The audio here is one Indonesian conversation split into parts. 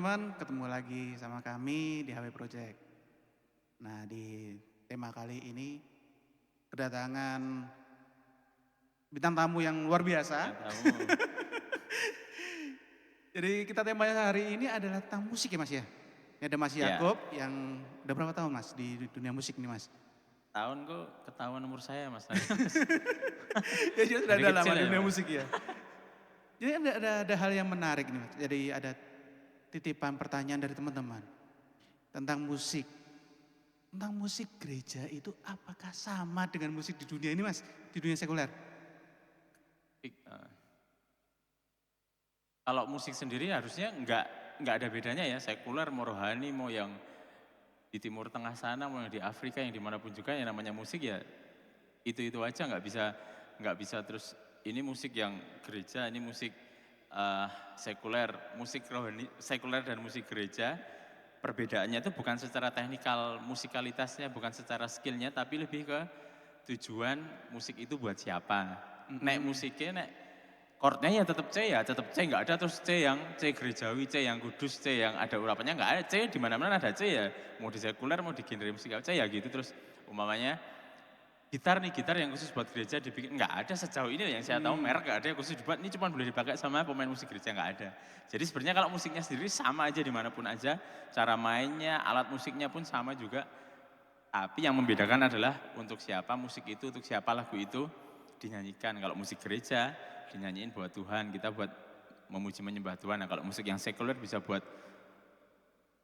teman-teman, ketemu lagi sama kami di HW Project. Nah, di tema kali ini kedatangan bintang tamu yang luar biasa. Bintang tamu. Jadi kita temanya hari ini adalah tentang musik ya Mas ya. Ini ada Mas Ya, Yakob yang udah berapa tahun Mas di dunia musik nih Mas? tahun kok ketahuan umur saya Mas tadi Mas. Ya dia sudah Dari ada kecil lama di ya dunia Mas. musik ya. Jadi ada hal yang menarik nih Mas. Jadi ada titipan pertanyaan dari teman-teman tentang musik. Tentang musik gereja itu apakah sama dengan musik di dunia ini Mas? Di dunia sekuler? Kalau musik sendiri harusnya nggak ada bedanya ya, sekuler mau rohani mau yang di Timur Tengah sana mau yang di Afrika yang dimanapun juga yang namanya musik ya itu aja nggak bisa terus ini musik yang gereja ini musik sekuler musik rohani sekuler dan musik gereja perbedaannya itu bukan secara teknikal musikalitasnya bukan secara skillnya tapi lebih ke tujuan musik itu buat siapa. Nek Mhm. musiknya nek chordnya ya tetap C nggak ada terus C yang C gerejawi, C yang kudus, C yang ada urapannya nggak ada. C di mana-mana ada C ya. Mau di sekuler, mau di genre musik C ya gitu terus umpamanya gitar yang khusus buat gereja dibikin nggak ada sejauh ini yang saya tahu Mmm, merek nggak ada yang khusus dibuat ini cuma boleh dipakai sama pemain musik gereja nggak ada. Jadi sebenarnya kalau musiknya sendiri sama aja dimanapun aja cara mainnya alat musiknya pun sama juga tapi yang membedakan adalah untuk siapa musik itu, untuk siapa lagu itu dinyanyikan. Kalau musik gereja dinyanyiin buat Tuhan, kita buat memuji menyembah Tuhan. Nah kalau musik yang sekuler bisa buat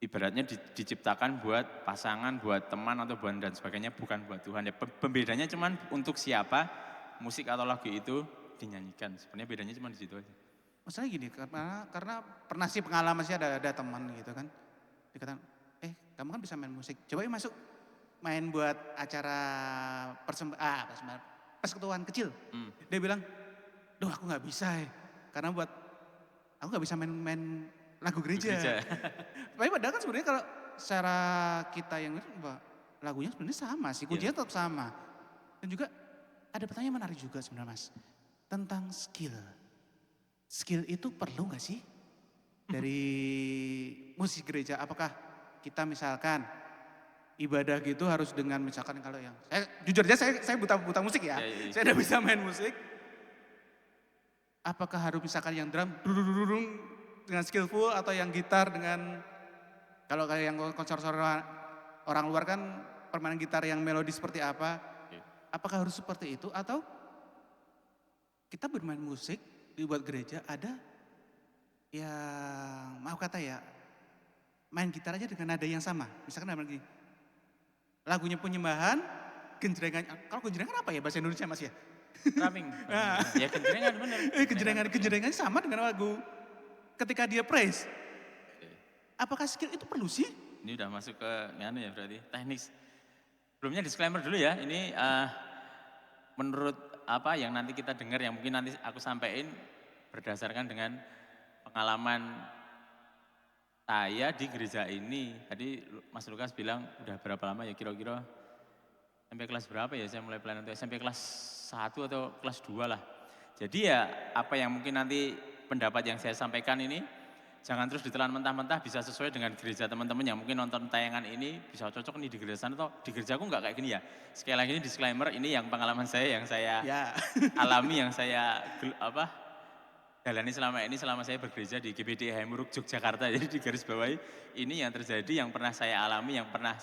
ibaratnya diciptakan buat pasangan, buat teman atau buat dan sebagainya, bukan buat Tuhan. Ya pembedanya cuman untuk siapa musik atau lagu itu dinyanyikan. Sebenarnya bedanya cuma di situ aja. masalahnya gini, karena pernah sih pengalaman sih ada teman gitu kan, dikatakan, kamu kan bisa main musik, coba yuk masuk main buat acara persembahan, persekutuan kecil. Hmm, Dia bilang, "Duh aku nggak bisa karena aku nggak bisa main lagu lagu gereja." gereja. Tapi padahal kan sebenarnya kalau secara kita yang ngerti bahwa lagunya sebenarnya sama sih, Iya. kuncinya tetap sama. Dan juga ada pertanyaan menarik juga sebenarnya Mas, tentang skill. Skill itu perlu nggak sih dari musik gereja? Apakah kita misalkan ibadah gitu harus dengan misalkan kalau yang saya jujur aja saya buta buta musik ya, Iya, iya, iya. saya tidak bisa main musik. Apakah harus misalkan yang drum durung dengan skillful atau yang gitar dengan kalau kayak yang konser-konser orang luar kan permainan gitar yang melodi seperti apa? Oke. Apakah harus seperti itu atau kita bermain musik dibuat gereja ada yang maaf kata ya main gitar aja dengan nada yang sama. Misalkan nama gini, lagunya penyembahan, genjrengan, kalau genjrengan apa ya bahasa Indonesia Mas ya? Drumming bahasa Nah, Indonesia. Ya genjrengan bener, genjrengan genjrengan ya. genjrengannya sama dengan lagu. Ketika dia praise, Oke. apakah skill itu perlu sih? Ini udah masuk ke nganu ya berarti teknis. Sebelumnya disclaimer dulu ya, ini menurut apa yang nanti kita dengar yang mungkin nanti aku sampaikan berdasarkan dengan pengalaman saya di gereja ini. Tadi Mas Lukas bilang udah berapa lama ya kira-kira sampai kelas berapa ya saya mulai pelayanan itu SMP kelas 1 atau kelas 2 lah. Jadi ya apa yang mungkin nanti pendapat yang saya sampaikan ini jangan terus ditelan mentah-mentah bisa sesuai dengan gereja teman-teman yang mungkin nonton tayangan ini bisa cocok nih di gereja sana atau di gerejaku nggak kayak gini ya. Sekali lagi ini disclaimer ini yang pengalaman saya yang saya Ya. alami yang saya jalani selama ini selama saya bergereja di GBD Haimuruk Yogyakarta. Jadi di garis bawahi ini yang terjadi yang pernah saya alami yang pernah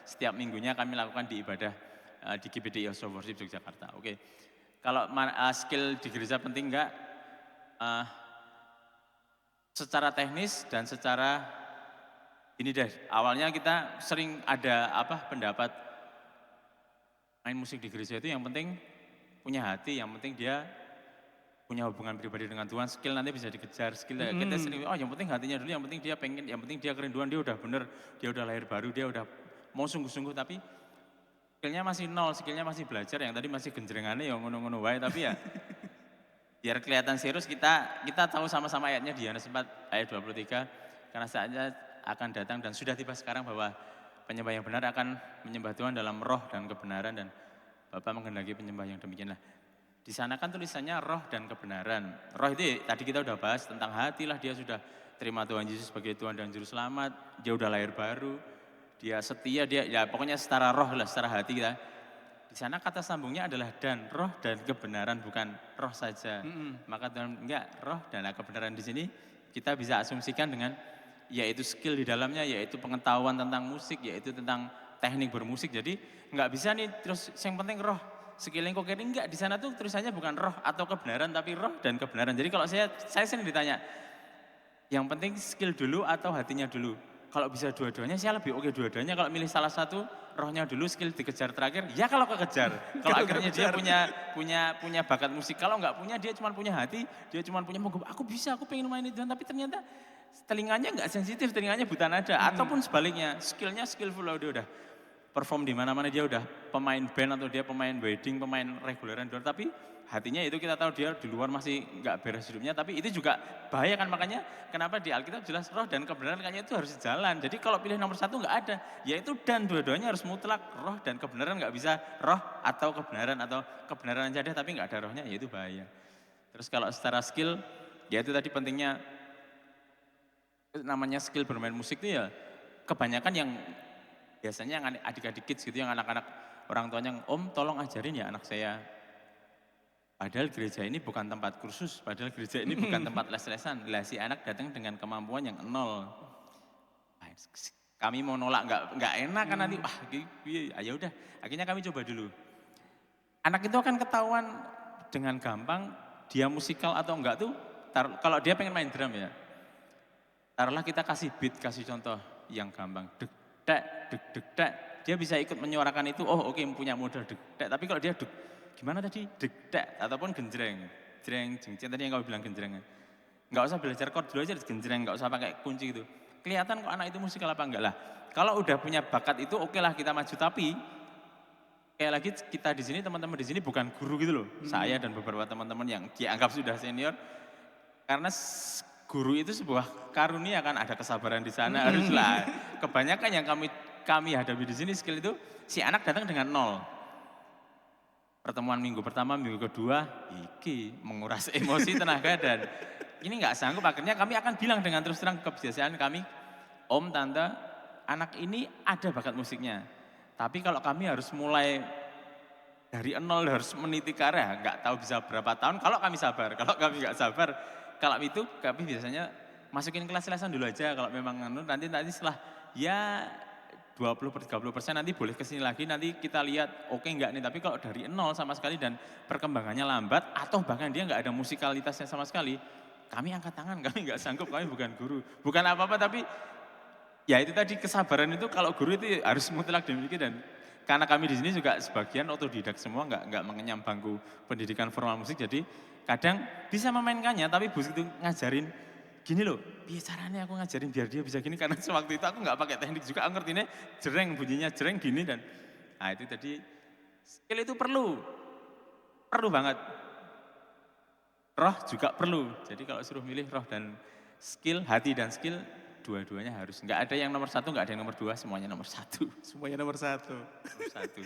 setiap minggunya kami lakukan di ibadah di GBD Yoso Worship Yogyakarta. Oke. Kalau skill di gereja penting enggak? Eh, secara teknis dan secara ini deh, awalnya kita sering ada pendapat main musik di gereja itu yang penting punya hati, yang penting dia punya hubungan pribadi dengan Tuhan, skill nanti bisa dikejar, skill kita Mhm. sering, oh yang penting hatinya dulu, yang penting dia pengen, yang penting dia kerinduan, dia udah bener, dia udah lahir baru, dia udah mau sungguh-sungguh, tapi skillnya masih nol, skillnya masih belajar, yang tadi masih genjrengannya yang ngono-ngono wae, tapi ya biar kelihatan serius kita tahu sama-sama ayatnya di Yohanes 4 ayat 23 karena saatnya akan datang dan sudah tiba sekarang bahwa penyembah yang benar akan menyembah Tuhan dalam roh dan kebenaran dan Bapa menghendaki penyembah yang demikianlah. Di sana kan tulisannya roh dan kebenaran. Roh itu tadi kita udah bahas tentang hati lah dia sudah terima Tuhan Yesus sebagai Tuhan dan Juru Selamat, dia udah lahir baru, dia setia, dia ya pokoknya secara roh lah, secara hati kita. Di sana kata sambungnya adalah dan roh dan kebenaran, bukan roh saja. Maka Tuhan enggak, roh dan kebenaran di sini kita bisa asumsikan dengan yaitu skill di dalamnya, yaitu pengetahuan tentang musik, yaitu tentang teknik bermusik. Jadi enggak bisa nih terus yang penting roh, skillnya kok kira enggak, di sana tuh tulisannya bukan roh atau kebenaran tapi roh dan kebenaran. Jadi kalau saya sering ditanya, yang penting skill dulu atau hatinya dulu. Kalau bisa dua-duanya saya lebih oke dua-duanya. Kalau milih salah satu, rohnya dulu, skill dikejar terakhir. Ya kalau kekejar. Kalau akhirnya dia punya bakat musik. Kalau nggak punya, dia cuma punya hati, dia cuma punya aku bisa, aku pengen main itu, tapi ternyata telinganya nggak sensitif, telinganya buta nada. Ataupun sebaliknya, skillnya skillful, dia udah perform di mana-mana, dia udah pemain band atau dia pemain wedding, pemain reguleran, tapi hatinya itu kita tahu dia di luar masih nggak beres hidupnya, tapi itu juga bahaya kan. Makanya kenapa di Alkitab jelas roh dan kebenaran kayaknya itu harus jalan. Jadi kalau pilih nomor satu nggak ada, yaitu dan dua-duanya harus mutlak, roh dan kebenaran, nggak bisa roh atau kebenaran aja deh tapi nggak ada rohnya, ya itu bahaya. Terus kalau secara skill, ya itu tadi pentingnya namanya skill bermain musik itu ya kebanyakan yang biasanya yang adik-adik kids gitu, yang anak-anak orang tuanya, om tolong ajarin ya anak saya. Padahal gereja ini bukan tempat kursus, padahal gereja ini bukan tempat les-lesan. Lah si anak datang dengan kemampuan yang nol. Kami mau nolak nggak enak kan nanti, wah ya udah. Akhirnya kami coba dulu. Anak itu akan ketahuan dengan gampang dia musikal atau enggak tuh. Kalau dia pengen main drum ya, taruhlah kita kasih beat, kasih contoh yang gampang. Dek, dek, dia bisa ikut menyuarakan itu, oh oke, punya modal dek, tapi kalau dia dek, gimana tadi? Dek, ataupun genjreng, jengceng tadi yang kau bilang genjreng. Nggak usah belajar chord dulu aja genjreng, nggak usah pakai kunci gitu. Kelihatan kok anak itu musikal apa enggak lah. Kalau udah punya bakat itu oke lah kita maju, tapi kayak lagi kita di sini, teman-teman di sini bukan guru gitu loh. Saya dan beberapa teman-teman yang dianggap sudah senior, karena guru itu sebuah karunia kan, ada kesabaran di sana haruslah. Kebanyakan yang kami hadapi di sini skill itu si anak datang dengan nol. Pertemuan minggu pertama, minggu kedua, menguras emosi, tenaga, dan ini nggak sanggup. Akhirnya kami akan bilang dengan terus terang kebiasaan kami, om, tante, anak ini ada bakat musiknya. Tapi kalau kami harus mulai dari nol, harus meniti karir, nggak tahu bisa berapa tahun. Kalau kami sabar, kalau kami nggak sabar, kalau itu kami biasanya masukin kelas lesan dulu aja. Kalau memang nanti setelah ya 20-30% nanti boleh kesini lagi, nanti kita lihat oke enggak nih. Tapi kalau dari nol sama sekali dan perkembangannya lambat atau bahkan dia nggak ada musikalitasnya sama sekali, kami angkat tangan, kami nggak sanggup, kami bukan guru, bukan apa-apa, tapi ya itu tadi kesabaran itu kalau guru itu harus mutlak dimiliki. Dan karena kami di sini juga sebagian otodidak semua, nggak mengenyam bangku pendidikan formal musik, jadi kadang bisa memainkannya tapi begitu ngajarin gini loh, caranya aku ngajarin biar dia bisa gini, karena sewaktu itu aku nggak pakai teknik juga, aku ngertinya jereng, bunyinya jereng gini. Dan nah itu tadi skill itu perlu banget. Roh juga perlu. Jadi kalau suruh milih roh dan skill, hati dan skill, dua-duanya harus. Nggak ada yang nomor satu, nggak ada yang nomor dua, semuanya nomor satu. Semuanya nomor satu. Nomor satu.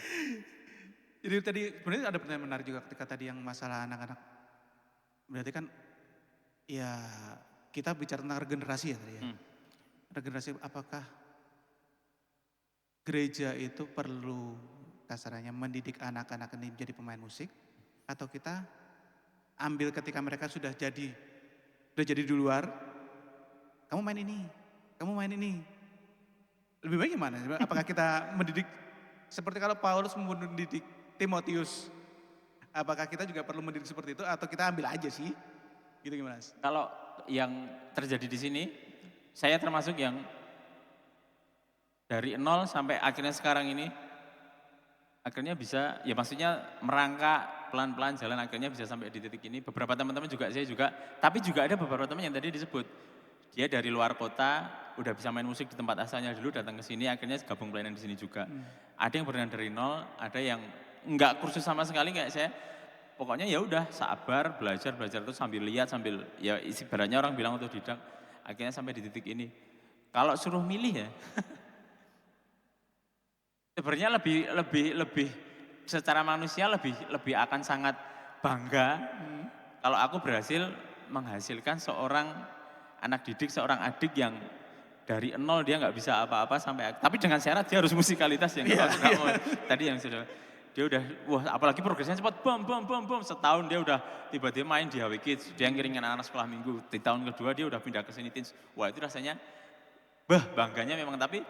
Jadi tadi sebenarnya ada pertanyaan menarik juga ketika tadi yang masalah anak-anak. Berarti kan ya kita bicara tentang regenerasi ya tadi ya. Regenerasi, apakah gereja itu perlu kasarnya mendidik anak-anak ini menjadi pemain musik, atau kita ambil ketika mereka sudah jadi di luar, kamu main ini. Lebih baik gimana? Apakah kita mendidik seperti kalau Paulus mendidik Timotius, apakah kita juga perlu mendidik seperti itu atau kita ambil aja sih? Gitu gimana? Kalau yang terjadi di sini, saya termasuk yang dari nol sampai akhirnya sekarang ini, akhirnya bisa, ya maksudnya merangkak pelan-pelan jalan, akhirnya bisa sampai di titik ini. Beberapa teman-teman juga, saya juga, tapi juga ada beberapa teman yang tadi disebut, dia dari luar kota, udah bisa main musik di tempat asalnya dulu, datang ke sini, akhirnya gabung pelayanan di sini juga. Ada yang berenang dari nol, ada yang enggak kursus sama sekali kayak saya. Pokoknya ya udah sabar, belajar terus sambil lihat, sambil ya ibaratnya orang bilang otodidak, akhirnya sampai di titik ini. Kalau suruh milih ya, sebenarnya lebih secara manusia lebih akan sangat bangga kalau aku berhasil menghasilkan seorang anak didik seorang adik yang dari nol dia nggak bisa apa-apa sampai, tapi dengan syarat dia harus musikalitas yang tadi yang sudah dia udah wah apalagi progresnya cepat bom setahun dia udah tiba-tiba main di HW Kids, dia ngiringin anak-anak sekolah minggu, di tahun kedua dia udah pindah ke sini teens. Wah itu rasanya bangganya memang. Tapi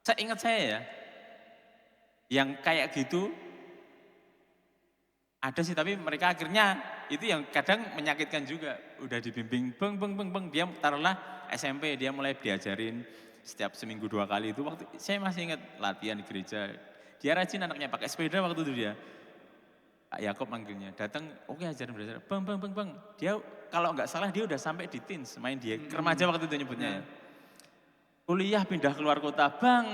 saya ingat saya ya, yang kayak gitu ada sih, tapi mereka akhirnya itu yang kadang menyakitkan juga. Udah dibimbing beng, dia taruhlah SMP, dia mulai diajarin setiap seminggu 2 kali itu. Waktu saya masih ingat latihan di gereja, dia rajin anaknya pakai sepeda waktu itu dia. Pak Yakob manggilnya, datang oke ajarin belajar, beng. Dia kalau nggak salah dia udah sampai di teens, main dia remaja waktu itu nyebutnya ya. Kuliah pindah keluar kota, Bang.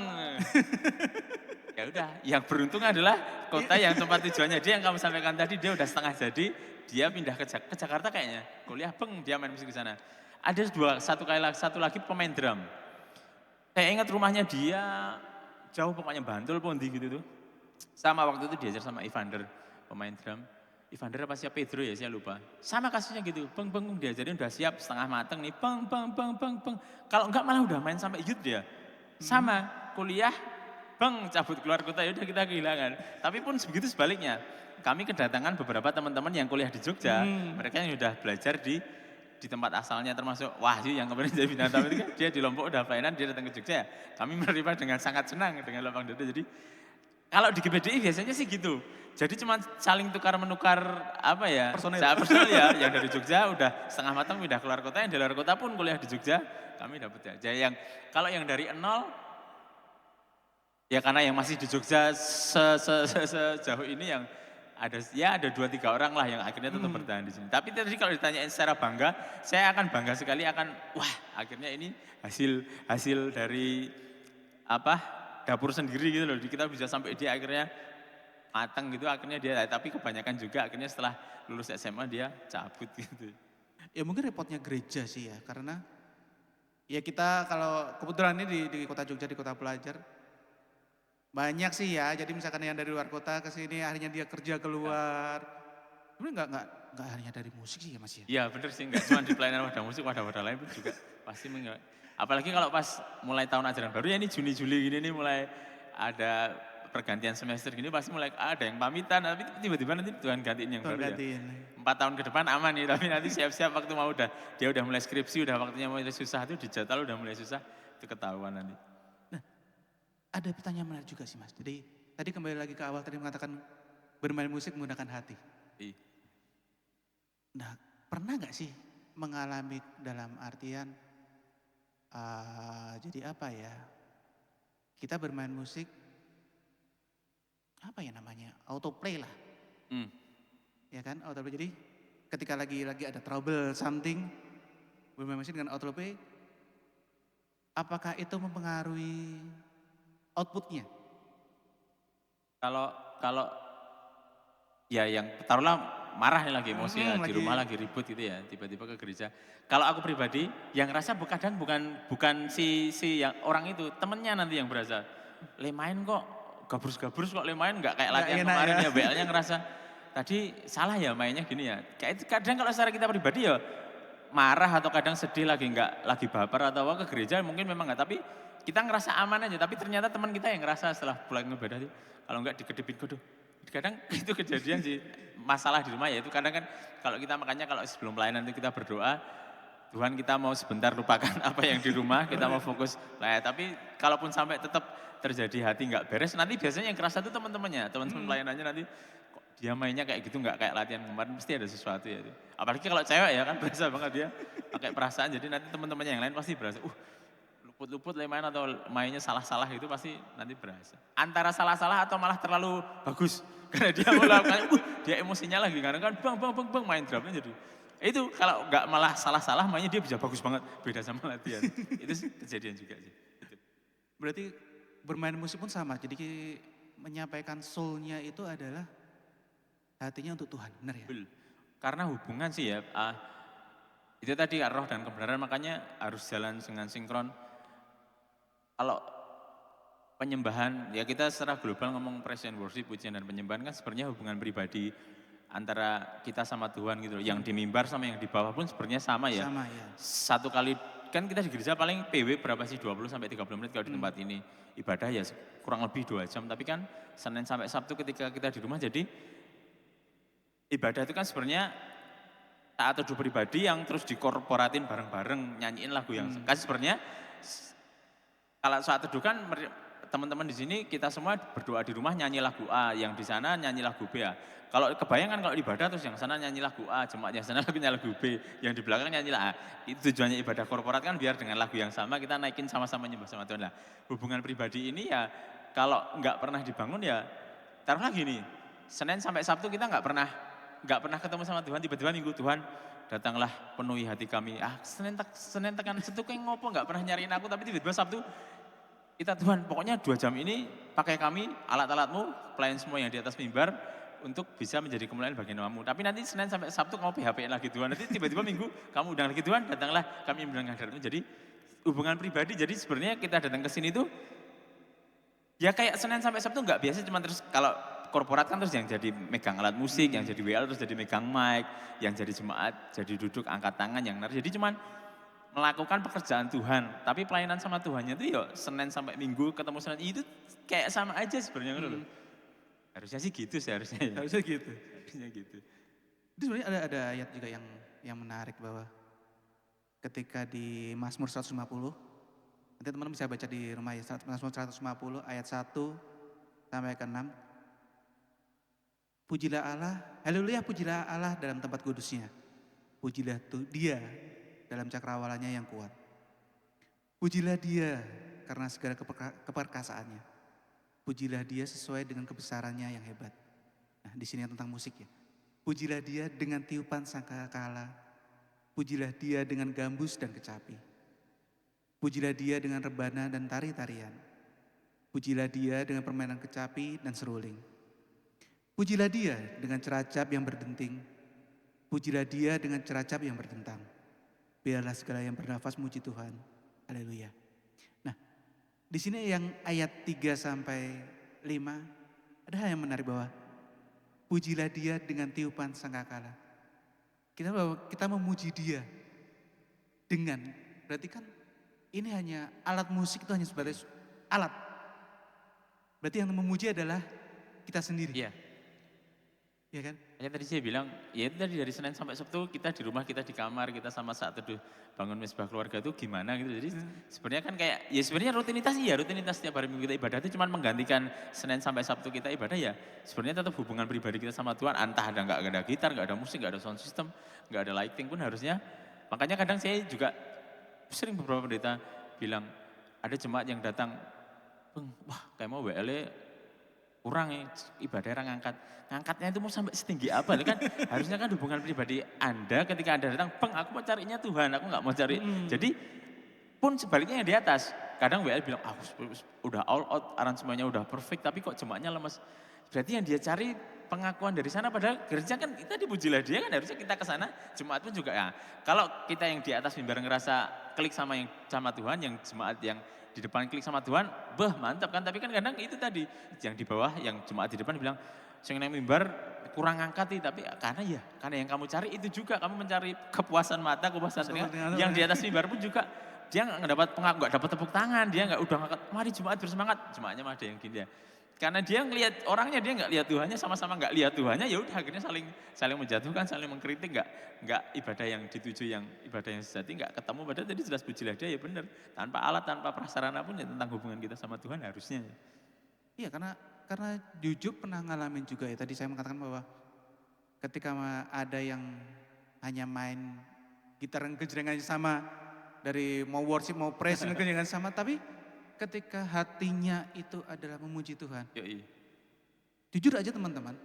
Ya udah, yang beruntung adalah kota yang tempat tujuannya dia yang kamu sampaikan tadi, dia udah setengah jadi, dia pindah ke Jakarta kayaknya. Kuliah dia main musik di sana. Ada satu lagi pemain drum. Saya ingat rumahnya dia jauh pokoknya Bantul Pondi gitu tuh. Sama waktu itu diajar sama Evander, pemain drum. Evander apa siapa Pedro ya, saya lupa. Sama kasusnya gitu, beng diajarin udah siap setengah mateng nih, beng. Kalau enggak malah udah main sampai youth dia. Sama, kuliah, cabut keluar kota, ya udah kita kehilangan. Tapi pun begitu sebaliknya, kami kedatangan beberapa teman-teman yang kuliah di Jogja, mereka yang udah belajar di tempat asalnya, termasuk Wahyu yang kemarin jadi bintang tamu itu kan, dia di Lombok udah pelayanan, dia datang ke Jogja. Kami menerima dengan sangat senang dengan lapang dada. Jadi kalau di GBDI biasanya sih gitu. Jadi cuma saling tukar menukar apa ya? Personil ya, yang dari Jogja udah setengah matang pindah keluar kota, yang dari luar kota pun kuliah di Jogja, kami dapat ya. Jadi kalau yang dari nol, ya karena yang masih di Jogja sejauh ini yang ada 2-3 orang lah yang akhirnya tetap bertahan di sini. Tapi tadi kalau ditanyain secara bangga, saya akan bangga sekali akhirnya ini hasil dari dapur sendiri gitu loh. Kita bisa sampai dia akhirnya matang gitu, akhirnya dia, tapi kebanyakan juga akhirnya setelah lulus SMA dia cabut gitu. Ya mungkin repotnya gereja sih ya, karena ya kita kalau kebetulan ini di kota Jogja, di kota pelajar, banyak sih ya. Jadi misalkan yang dari luar kota ke sini, akhirnya dia kerja keluar. Sebenarnya nggak hanya dari musik sih ya Mas ya. Iya bener sih, nggak cuma di pelayanan wadah musik, wadah-wadah lain pun juga pasti apalagi kalau pas mulai tahun ajaran baru ya, ini Juni-Juli gini nih mulai ada pergantian semester gini, pasti mulai ada yang pamitan, tapi tiba-tiba nanti Tuhan gantiin yang baru ya. 4 tahun ke depan aman nih, tapi nanti siap-siap waktu dia udah mulai skripsi, udah waktunya mulai susah, itu dijadwal udah mulai susah, itu ketahuan nanti. Nah, ada pertanyaan menarik juga sih Mas. Jadi tadi kembali lagi ke awal tadi mengatakan bermain musik menggunakan hati. Iya. Nah, pernah nggak sih mengalami dalam artian jadi apa ya? Kita bermain musik apa ya namanya? Autoplay lah. Ya kan? Autoplay. Jadi ketika lagi ada trouble something, bermain musik dengan autoplay, apakah itu mempengaruhi outputnya? Kalau ya yang taruhlah marah nih lagi emosi ya, di rumah lagi ribut gitu ya, tiba-tiba ke gereja. Kalau aku pribadi yang ngerasa kadang bukan si yang orang itu, temennya nanti yang berasa. Le main kok gabrus-gabrus, kok le main nggak kayak latihan kemarin ya. BL-nya ngerasa tadi salah ya mainnya gini ya. Kayak itu kadang kalau secara kita pribadi ya marah atau kadang sedih lagi baper atau apa ke gereja mungkin memang nggak, tapi kita ngerasa aman aja. Tapi ternyata teman kita yang ngerasa setelah pulang ibadah itu kalau nggak dikedipin kudu. Kadang itu kejadian sih, masalah di rumah ya itu kadang kan kalau kita makanya kalau sebelum pelayanan itu kita berdoa, Tuhan kita mau sebentar lupakan apa yang di rumah, kita mau fokus. Tapi kalaupun sampai tetap terjadi hati nggak beres, nanti biasanya yang kerasa itu teman-temannya, teman-teman pelayanannya nanti kok dia mainnya kayak gitu nggak kayak latihan kemarin, pasti ada sesuatu ya itu. Apalagi kalau cewek ya kan berasa banget dia pakai perasaan, jadi nanti teman-temannya yang lain pasti berasa, luput-luput main atau mainnya salah-salah itu pasti nanti berasa. Antara salah-salah atau malah terlalu bagus. Karena dia mau lakukan, dia emosinya lagi. Karena kan bang main drumnya jadi. Itu kalau nggak malah salah-salah mainnya dia bisa bagus banget. Beda sama latihan. Itu sih kejadian juga sih. Itu. Berarti bermain musik pun sama. Jadi menyampaikan soul-nya itu adalah hatinya untuk Tuhan. Benar ya? Karena hubungan sih ya. Itu tadi roh dan kebenaran, makanya harus jalan dengan sinkron. Kalau penyembahan, ya kita secara global ngomong praise and worship, pujian dan penyembahan kan sebenarnya hubungan pribadi antara kita sama Tuhan gitu loh. Yang di mimbar sama yang di bawah pun sebenarnya sama ya. Sama ya. Satu kali, kan kita di gereja paling PW berapa sih, 20 sampai 30 menit kalau di tempat ini. Ibadah ya kurang lebih 2 jam, tapi kan Senin sampai Sabtu ketika kita di rumah, jadi ibadah itu kan sebenarnya taat teduh pribadi yang terus dikorporatin bareng-bareng, nyanyiin lagu yang kan sebenarnya kalau saat teduh kan teman-teman di sini kita semua berdoa di rumah nyanyi lagu A, yang di sana nyanyi lagu B ya. Kalau kebayangkan kalau ibadah terus yang sana nyanyi lagu A, jemaat yang sana lagu B, yang di belakang nyanyi A. Itu tujuannya ibadah korporat kan biar dengan lagu yang sama kita naikin sama-sama nyembah sama Tuhan. Nah, hubungan pribadi ini ya kalau nggak pernah dibangun ya taruhlah gini, Senin sampai Sabtu kita nggak pernah ketemu sama Tuhan, tiba-tiba Minggu Tuhan datanglah penuhi hati kami. Senin tekan Sabtu kayak ngopo nggak pernah nyariin aku, tapi tiba-tiba Sabtu kita Tuhan pokoknya 2 jam ini pakai kami, alat-alatmu, pelayan semua yang di atas mimbar untuk bisa menjadi kemuliaan bagi namamu. Tapi nanti Senin sampai Sabtu kamu PHP-in lagi Tuhan. Nanti tiba-tiba Minggu kamu undang lagi Tuhan, datanglah kami mendengar hadiratmu. Jadi hubungan pribadi, jadi sebenarnya kita datang ke sini tuh ya kayak Senin sampai Sabtu nggak biasa cuma terus kalau korporat kan terus yang jadi megang alat musik, yang jadi WL terus jadi megang mic, yang jadi jemaat jadi duduk angkat tangan yang nari. Jadi cuman melakukan pekerjaan Tuhan, tapi pelayanan sama Tuhannya itu ya Senin sampai Minggu ketemu Senin itu kayak sama aja sebenarnya loh. Harusnya sih gitu seharusnya ya. Harusnya gitu. Harusnya gitu. Itu sebenarnya ada ayat juga yang menarik bahwa ketika di Mazmur 150, nanti teman-teman bisa baca di rumah ya, Mazmur 150 ayat 1 sampai ke 6. Pujilah Allah, haleluya pujilah Allah dalam tempat kudusnya. Pujilah dia dalam cakrawalannya yang kuat. Pujilah dia karena segala keperkasaannya. Pujilah dia sesuai dengan kebesarannya yang hebat. Nah di sini tentang musik ya. Pujilah dia dengan tiupan sangkakala. Pujilah dia dengan gambus dan kecapi. Pujilah dia dengan rebana dan tari-tarian. Pujilah dia dengan permainan kecapi dan seruling. Pujilah dia dengan ceracap yang berdenting. Pujilah dia dengan ceracap yang berdentang. Biarlah segala yang bernafas muji Tuhan. Haleluya. Nah, di sini yang ayat 3 sampai 5 ada hal yang menarik bahwa pujilah dia dengan tiupan sangkakala. Kita memuji dia dengan, berarti kan ini hanya alat musik itu hanya sebagai alat. Berarti yang memuji adalah kita sendiri. Iya. Iya kan? Ya tadi saya bilang, ya itu tadi dari Senin sampai Sabtu kita di rumah, kita di kamar, kita sama saat teduh bangun mesbah keluarga itu gimana gitu. Jadi sebenarnya kan kayak, ya sebenarnya rutinitas setiap hari minggu kita ibadah itu cuma menggantikan Senin sampai Sabtu kita ibadah ya. Sebenarnya tetap hubungan pribadi kita sama Tuhan, entah nggak ada gitar, nggak ada musik, nggak ada sound system, nggak ada lighting pun harusnya. Makanya kadang saya juga sering beberapa pendeta bilang, ada jemaat yang datang, wah kayak mau WL kurang ya, ibadah orang ngangkatnya itu mau sampai setinggi apa kan harusnya kan hubungan pribadi Anda ketika Anda datang, aku mau carinya Tuhan, aku nggak mau cari. Jadi pun sebaliknya yang di atas, kadang WL bilang, aku udah all out, aransemennya udah perfect, tapi kok jemaatnya lemes. Berarti yang dia cari pengakuan dari sana, padahal gereja kan kita dipujilah dia kan, harusnya kita ke sana, jemaat pun juga ya. Kalau kita yang di atas mimbar ngerasa klik sama Tuhan, yang jemaat yang di depan klik sama Tuhan, mantap kan, tapi kan kadang itu tadi, yang di bawah, yang jemaat di depan bilang, sing nang mimbar kurang ngangkat, tapi karena yang kamu cari itu juga, kamu mencari kepuasan mata, kepuasan telinga, yang di atas mimbar pun juga, dia nggak dapat pengakuan, nggak dapat tepuk tangan, dia nggak udah ngangkat, mari jemaat bersemangat, jemaatnya mah ada yang gini ya. Karena dia ngelihat orangnya, dia nggak lihat Tuhannya, sama-sama nggak lihat Tuhannya, ya udah akhirnya saling menjatuhkan, saling mengkritik, nggak ibadah yang dituju, yang ibadah yang sejati nggak ketemu. Padahal tadi jelas pujilah dia ya benar, tanpa alat, tanpa prasarana pun ya tentang hubungan kita sama Tuhan harusnya. Iya karena jujur pernah ngalamin juga ya, tadi saya mengatakan bahwa ketika ada yang hanya main gitar dan gejrengannya sama, dari mau worship mau praise dan gejrengan sama, tapi ketika hatinya itu adalah memuji Tuhan. Yoi. Jujur aja teman-teman,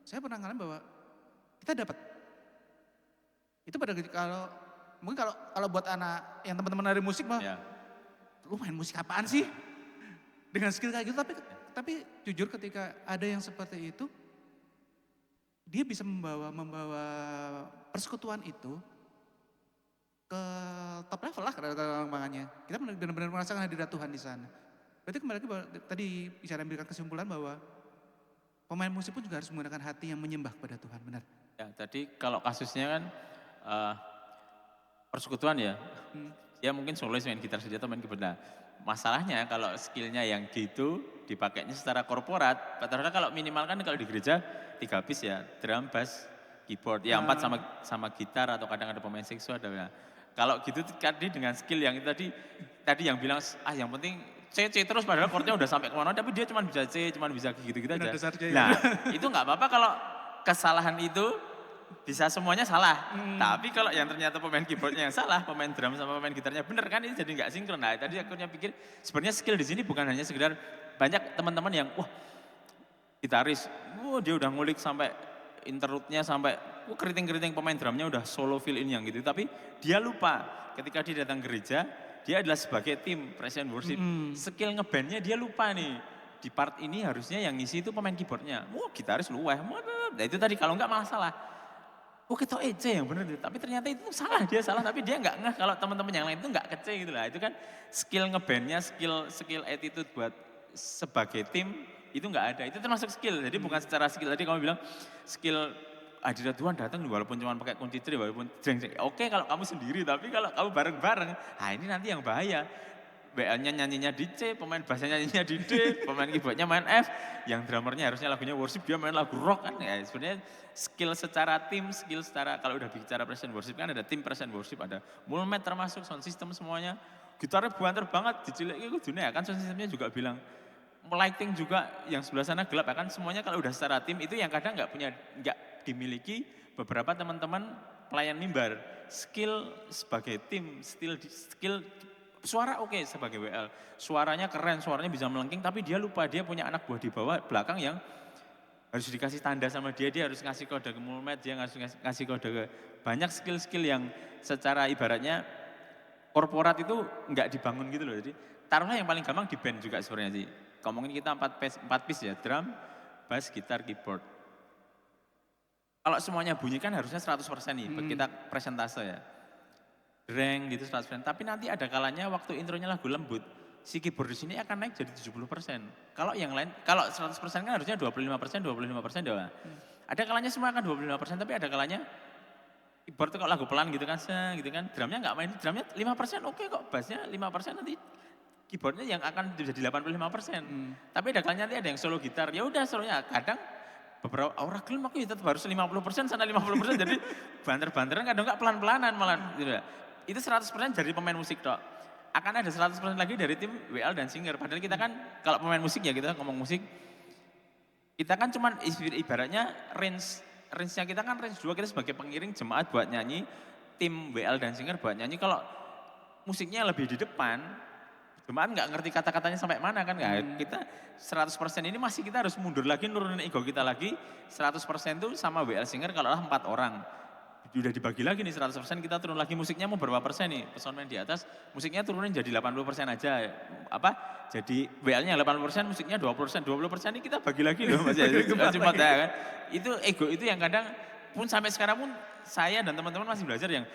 saya pernah ngalamin bahwa kita dapat. Itu pada mungkin kalau buat anak yang teman-teman dari musik mah, lu main musik apaan sih? Dengan skill kayak gitu, tapi jujur ketika ada yang seperti itu, dia bisa membawa persekutuan itu ke top level lah kembangannya. Kita benar-benar merasakan hadirat Tuhan di sana. Berarti kembali lagi tadi bicara ambilkan kesimpulan bahwa pemain musik pun juga harus menggunakan hati yang menyembah kepada Tuhan, benar? Ya, tadi kalau kasusnya kan eh, persekutuan ya, Hmm. dia mungkin solois main gitar saja atau main keyboard. Nah, masalahnya kalau skillnya yang gitu dipakainya secara korporat, padahal kalau minimal kan kalau di gereja 3 piece ya, drum, bass, keyboard. Ya 4 sama Ah, sama gitar atau kadang ada pemain seksual ada. Nah, kalau gitu tadi dengan skill yang tadi yang bilang yang penting C terus padahal chordnya udah sampai kemana tapi dia cuma bisa C, cuma bisa gitu-gitu benar aja. dasarnya ya. Nah, itu nggak apa-apa kalau kesalahan itu bisa semuanya salah. Hmm. Tapi kalau yang ternyata pemain keyboardnya yang salah, pemain drum sama pemain gitarnya bener kan ini jadi nggak sinkron. Nah tadi akhirnya pikir sebenarnya skill di sini bukan hanya sekedar banyak teman-teman yang wah gitaris, wah dia udah ngulik sampai interlude-nya sampai keriting-keriting pemain drumnya udah solo fill in yang gitu. Tapi dia lupa ketika dia datang gereja, dia adalah sebagai tim praise and worship. Mm-mm. Skill ngebandnya dia lupa nih. Di part ini harusnya yang ngisi itu pemain keyboardnya. Wah gitaris luweh. Nah itu tadi kalau enggak malah salah. Oh kita C yang bener tapi ternyata itu salah dia salah tapi dia nggak ngeh kalau teman-teman yang lain itu nggak ke C gitu lah itu kan skill ngebandnya skill attitude buat sebagai tim itu nggak ada itu termasuk skill jadi bukan secara skill tadi kamu bilang skill hadirat Tuhan datang walaupun cuma pakai kunci tri walaupun jeng jeng oke kalau kamu sendiri tapi kalau kamu bareng-bareng nah ini nanti yang bahaya BL-nya nyanyinya di C, pemain bassnya nyanyinya di D, pemain keyboardnya main F, yang drummernya harusnya lagunya worship, dia main lagu rock kan. Ya sebenarnya skill secara tim, skill secara, kalau udah bicara praise and worship kan ada tim praise and worship, ada mulmet termasuk, sound system semuanya. Gitarnya banter banget, dicilik itu dunia kan sound systemnya juga bilang. Lighting juga yang sebelah sana gelap ya kan semuanya kalau udah secara tim itu yang kadang nggak dimiliki beberapa teman-teman pelayan mimbar. Skill sebagai tim, skill suara oke sebagai WL, suaranya keren, suaranya bisa melengking, tapi dia lupa dia punya anak buah di bawah belakang yang harus dikasih tanda sama dia, dia harus ngasih kode ke mulmet, dia harus ngasih kode ke banyak skill-skill yang secara ibaratnya korporat itu nggak dibangun gitu loh. Jadi taruhlah yang paling gampang di band juga sebenarnya sih. Ngomongin kita 4 piece ya, drum, bass, gitar, keyboard. Kalau semuanya bunyi kan harusnya 100% nih, kita presentase ya. Dreng gitu 100%. Tapi nanti ada kalanya waktu intronya lagu lembut, si keyboard di sini akan naik jadi 70%. Kalau yang lain, kalau 100% kan harusnya 25%, 25% doang. Ada kalanya semua akan 25%, tapi ada kalanya keyboard kalau lagu pelan gitu kan, gitu kan. Drumnya nggak main, drumnya 5% oke kok, bassnya 5% nanti keyboardnya yang akan jadi 85%. Tapi ada kalanya nanti ada yang solo gitar, ya udah solonya kadang beberapa orang gelem aku ya tetap harus 50% sana 50% jadi banter-banteran kadang nggak pelan-pelanan malah gitu ya. Itu 100% dari pemain musik dok. Akan ada 100% lagi dari tim WL dan singer. Padahal kita kan kalau pemain musik ya kita ngomong musik, kita kan cuman ibaratnya range-nya kita kan range 2 kita sebagai pengiring jemaat buat nyanyi, tim WL dan singer buat nyanyi. Kalau musiknya lebih di depan, jemaat nggak ngerti kata-katanya sampai mana kan nggak. Kita 100% ini masih kita harus mundur lagi nurunin ego kita lagi. 100% itu sama WL singer kalau lah 4 orang. Udah dibagi lagi nih 100% kita turun lagi musiknya mau berapa persen nih personmen di atas musiknya turunin jadi 80% aja apa jadi WL-nya 80% musiknya 20% ini kita bagi lagi loh Mas ya cuma ya kan itu ego itu yang kadang pun sampai sekarang pun saya dan teman-teman masih belajar yang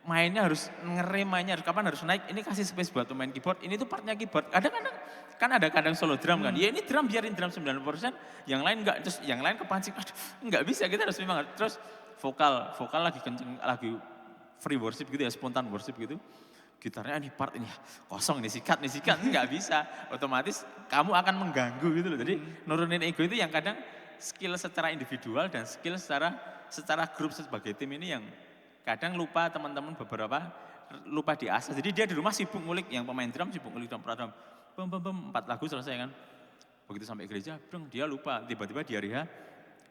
mainnya harus ngerem mainnya harus kapan harus naik ini kasih space buat pemain keyboard ini tuh partnya keyboard kadang-kadang kan ada kadang solo drum kan ya ini drum biarin drum 90% yang lain enggak terus yang lain kepancing aduh enggak bisa kita harus memang terus vokal lagi kenceng, lagi free worship gitu ya, spontan worship gitu. Gitarnya di part ini kosong nih sikat, enggak bisa. Otomatis kamu akan mengganggu gitu loh. Jadi nurunin ego itu yang kadang skill secara individual dan skill secara grup sebagai tim ini yang kadang lupa teman-teman beberapa lupa diasah. Jadi dia di rumah sibuk ngulik, yang pemain drum sibuk ngulik drum pradrum. 4 lagu selesai kan. Begitu sampai gereja, dia lupa. Tiba-tiba di hari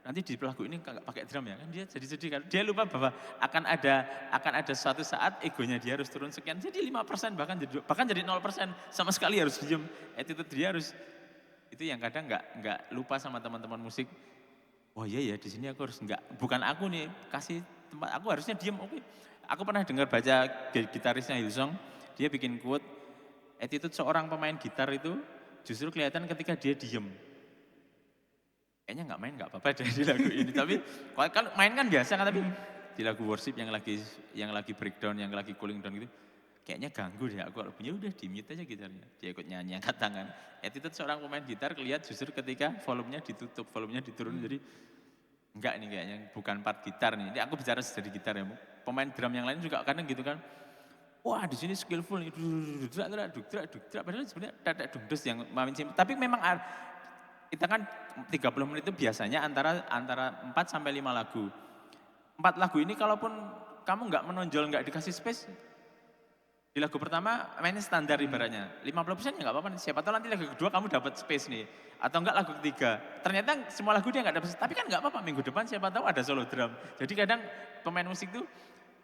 nanti di lagu ini nggak pakai drum ya kan dia jadi sedih kan dia lupa bahwa akan ada suatu saat egonya dia harus turun sekian jadi 5% bahkan jadi 0% sama sekali harus diem attitude dia harus itu yang kadang nggak lupa sama teman-teman musik oh iya ya di sini aku harus bukan aku nih kasih tempat aku harusnya diem oke aku pernah dengar baca gitarisnya Hillsong dia bikin quote attitude seorang pemain gitar itu justru kelihatan ketika dia diem kayaknya nggak main nggak apa-apa deh di lagu ini tapi kalau main kan biasa kan tapi di lagu worship yang lagi breakdown yang lagi cooling down gitu kayaknya ganggu deh aku kalau bunyi udah di mute aja gitarnya. Dia ikut nyanyi angkat tangan. Attitude seorang pemain gitar kelihatan justru ketika volumenya ditutup, volumenya diturun jadi enggak nih kayaknya bukan part gitar nih. Ini aku bicara dari gitar ya. Pemain drum yang lain juga kadang gitu kan. Wah di sini skillful nih, dudrak, padahal sebenarnya dadak dungdus yang main sim. Tapi memang kita kan 30 menit itu biasanya antara 4 sampai 5 lagu. 4 lagu ini kalaupun kamu nggak menonjol, nggak dikasih space, di lagu pertama mainnya standar ibaratnya. 50% ya nggak apa-apa, siapa tahu nanti lagu kedua kamu dapat space nih. Atau enggak lagu ketiga. Ternyata semua lagu dia nggak dapat, tapi kan nggak apa-apa, minggu depan siapa tahu ada solo drum. Jadi kadang pemain musik tuh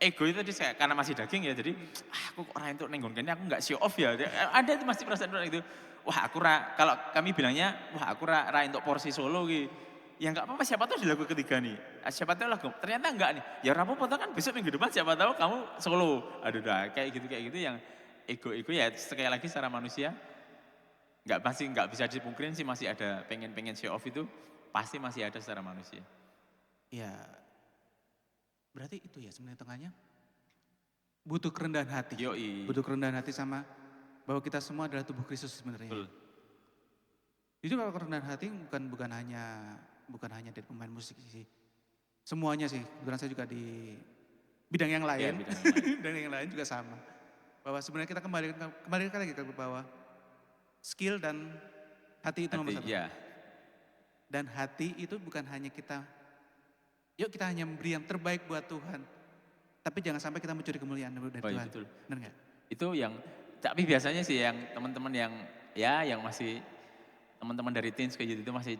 ego itu tadi saya, karena masih daging ya, jadi aku kok orang itu nenggon kayaknya aku nggak show off ya. Ada itu masih perasaan orang itu. Wah aku kalau kami bilangnya, wah aku untuk porsi solo gitu. Ya nggak apa-apa, siapa tahu di lagu ketiga nih. Siapa tahu lagu, ternyata enggak nih. Ya apa-apa kan besok minggu depan siapa tahu kamu solo. Aduh dah, kayak gitu yang ego-ego ya sekali lagi secara manusia. Nggak bisa dipungkirin sih masih ada pengen show off itu. Pasti masih ada secara manusia. Ya, berarti itu ya sebenarnya tengahnya. Butuh kerendahan hati. Yoi. Butuh kerendahan hati sama bahwa kita semua adalah tubuh Kristus sebenarnya. Betul. Jadi kalau kerendahan hati bukan hanya dari pemain musik sih. Semuanya sih, kebetulan saya juga di bidang yang lain. Ya, bidang yang lain. Dan yang lain juga sama. Bahwa sebenarnya kita kembali lagi ke bahwa skill dan hati itu nomor satu. Ya. Dan hati itu bukan hanya yuk kita hanya memberi yang terbaik buat Tuhan. Tapi jangan sampai kita mencuri kemuliaan dari Tuhan. Betul. Benar nggak? Itu yang, tapi biasanya sih yang teman-teman yang masih, teman-teman dari teens kayak gitu itu masih,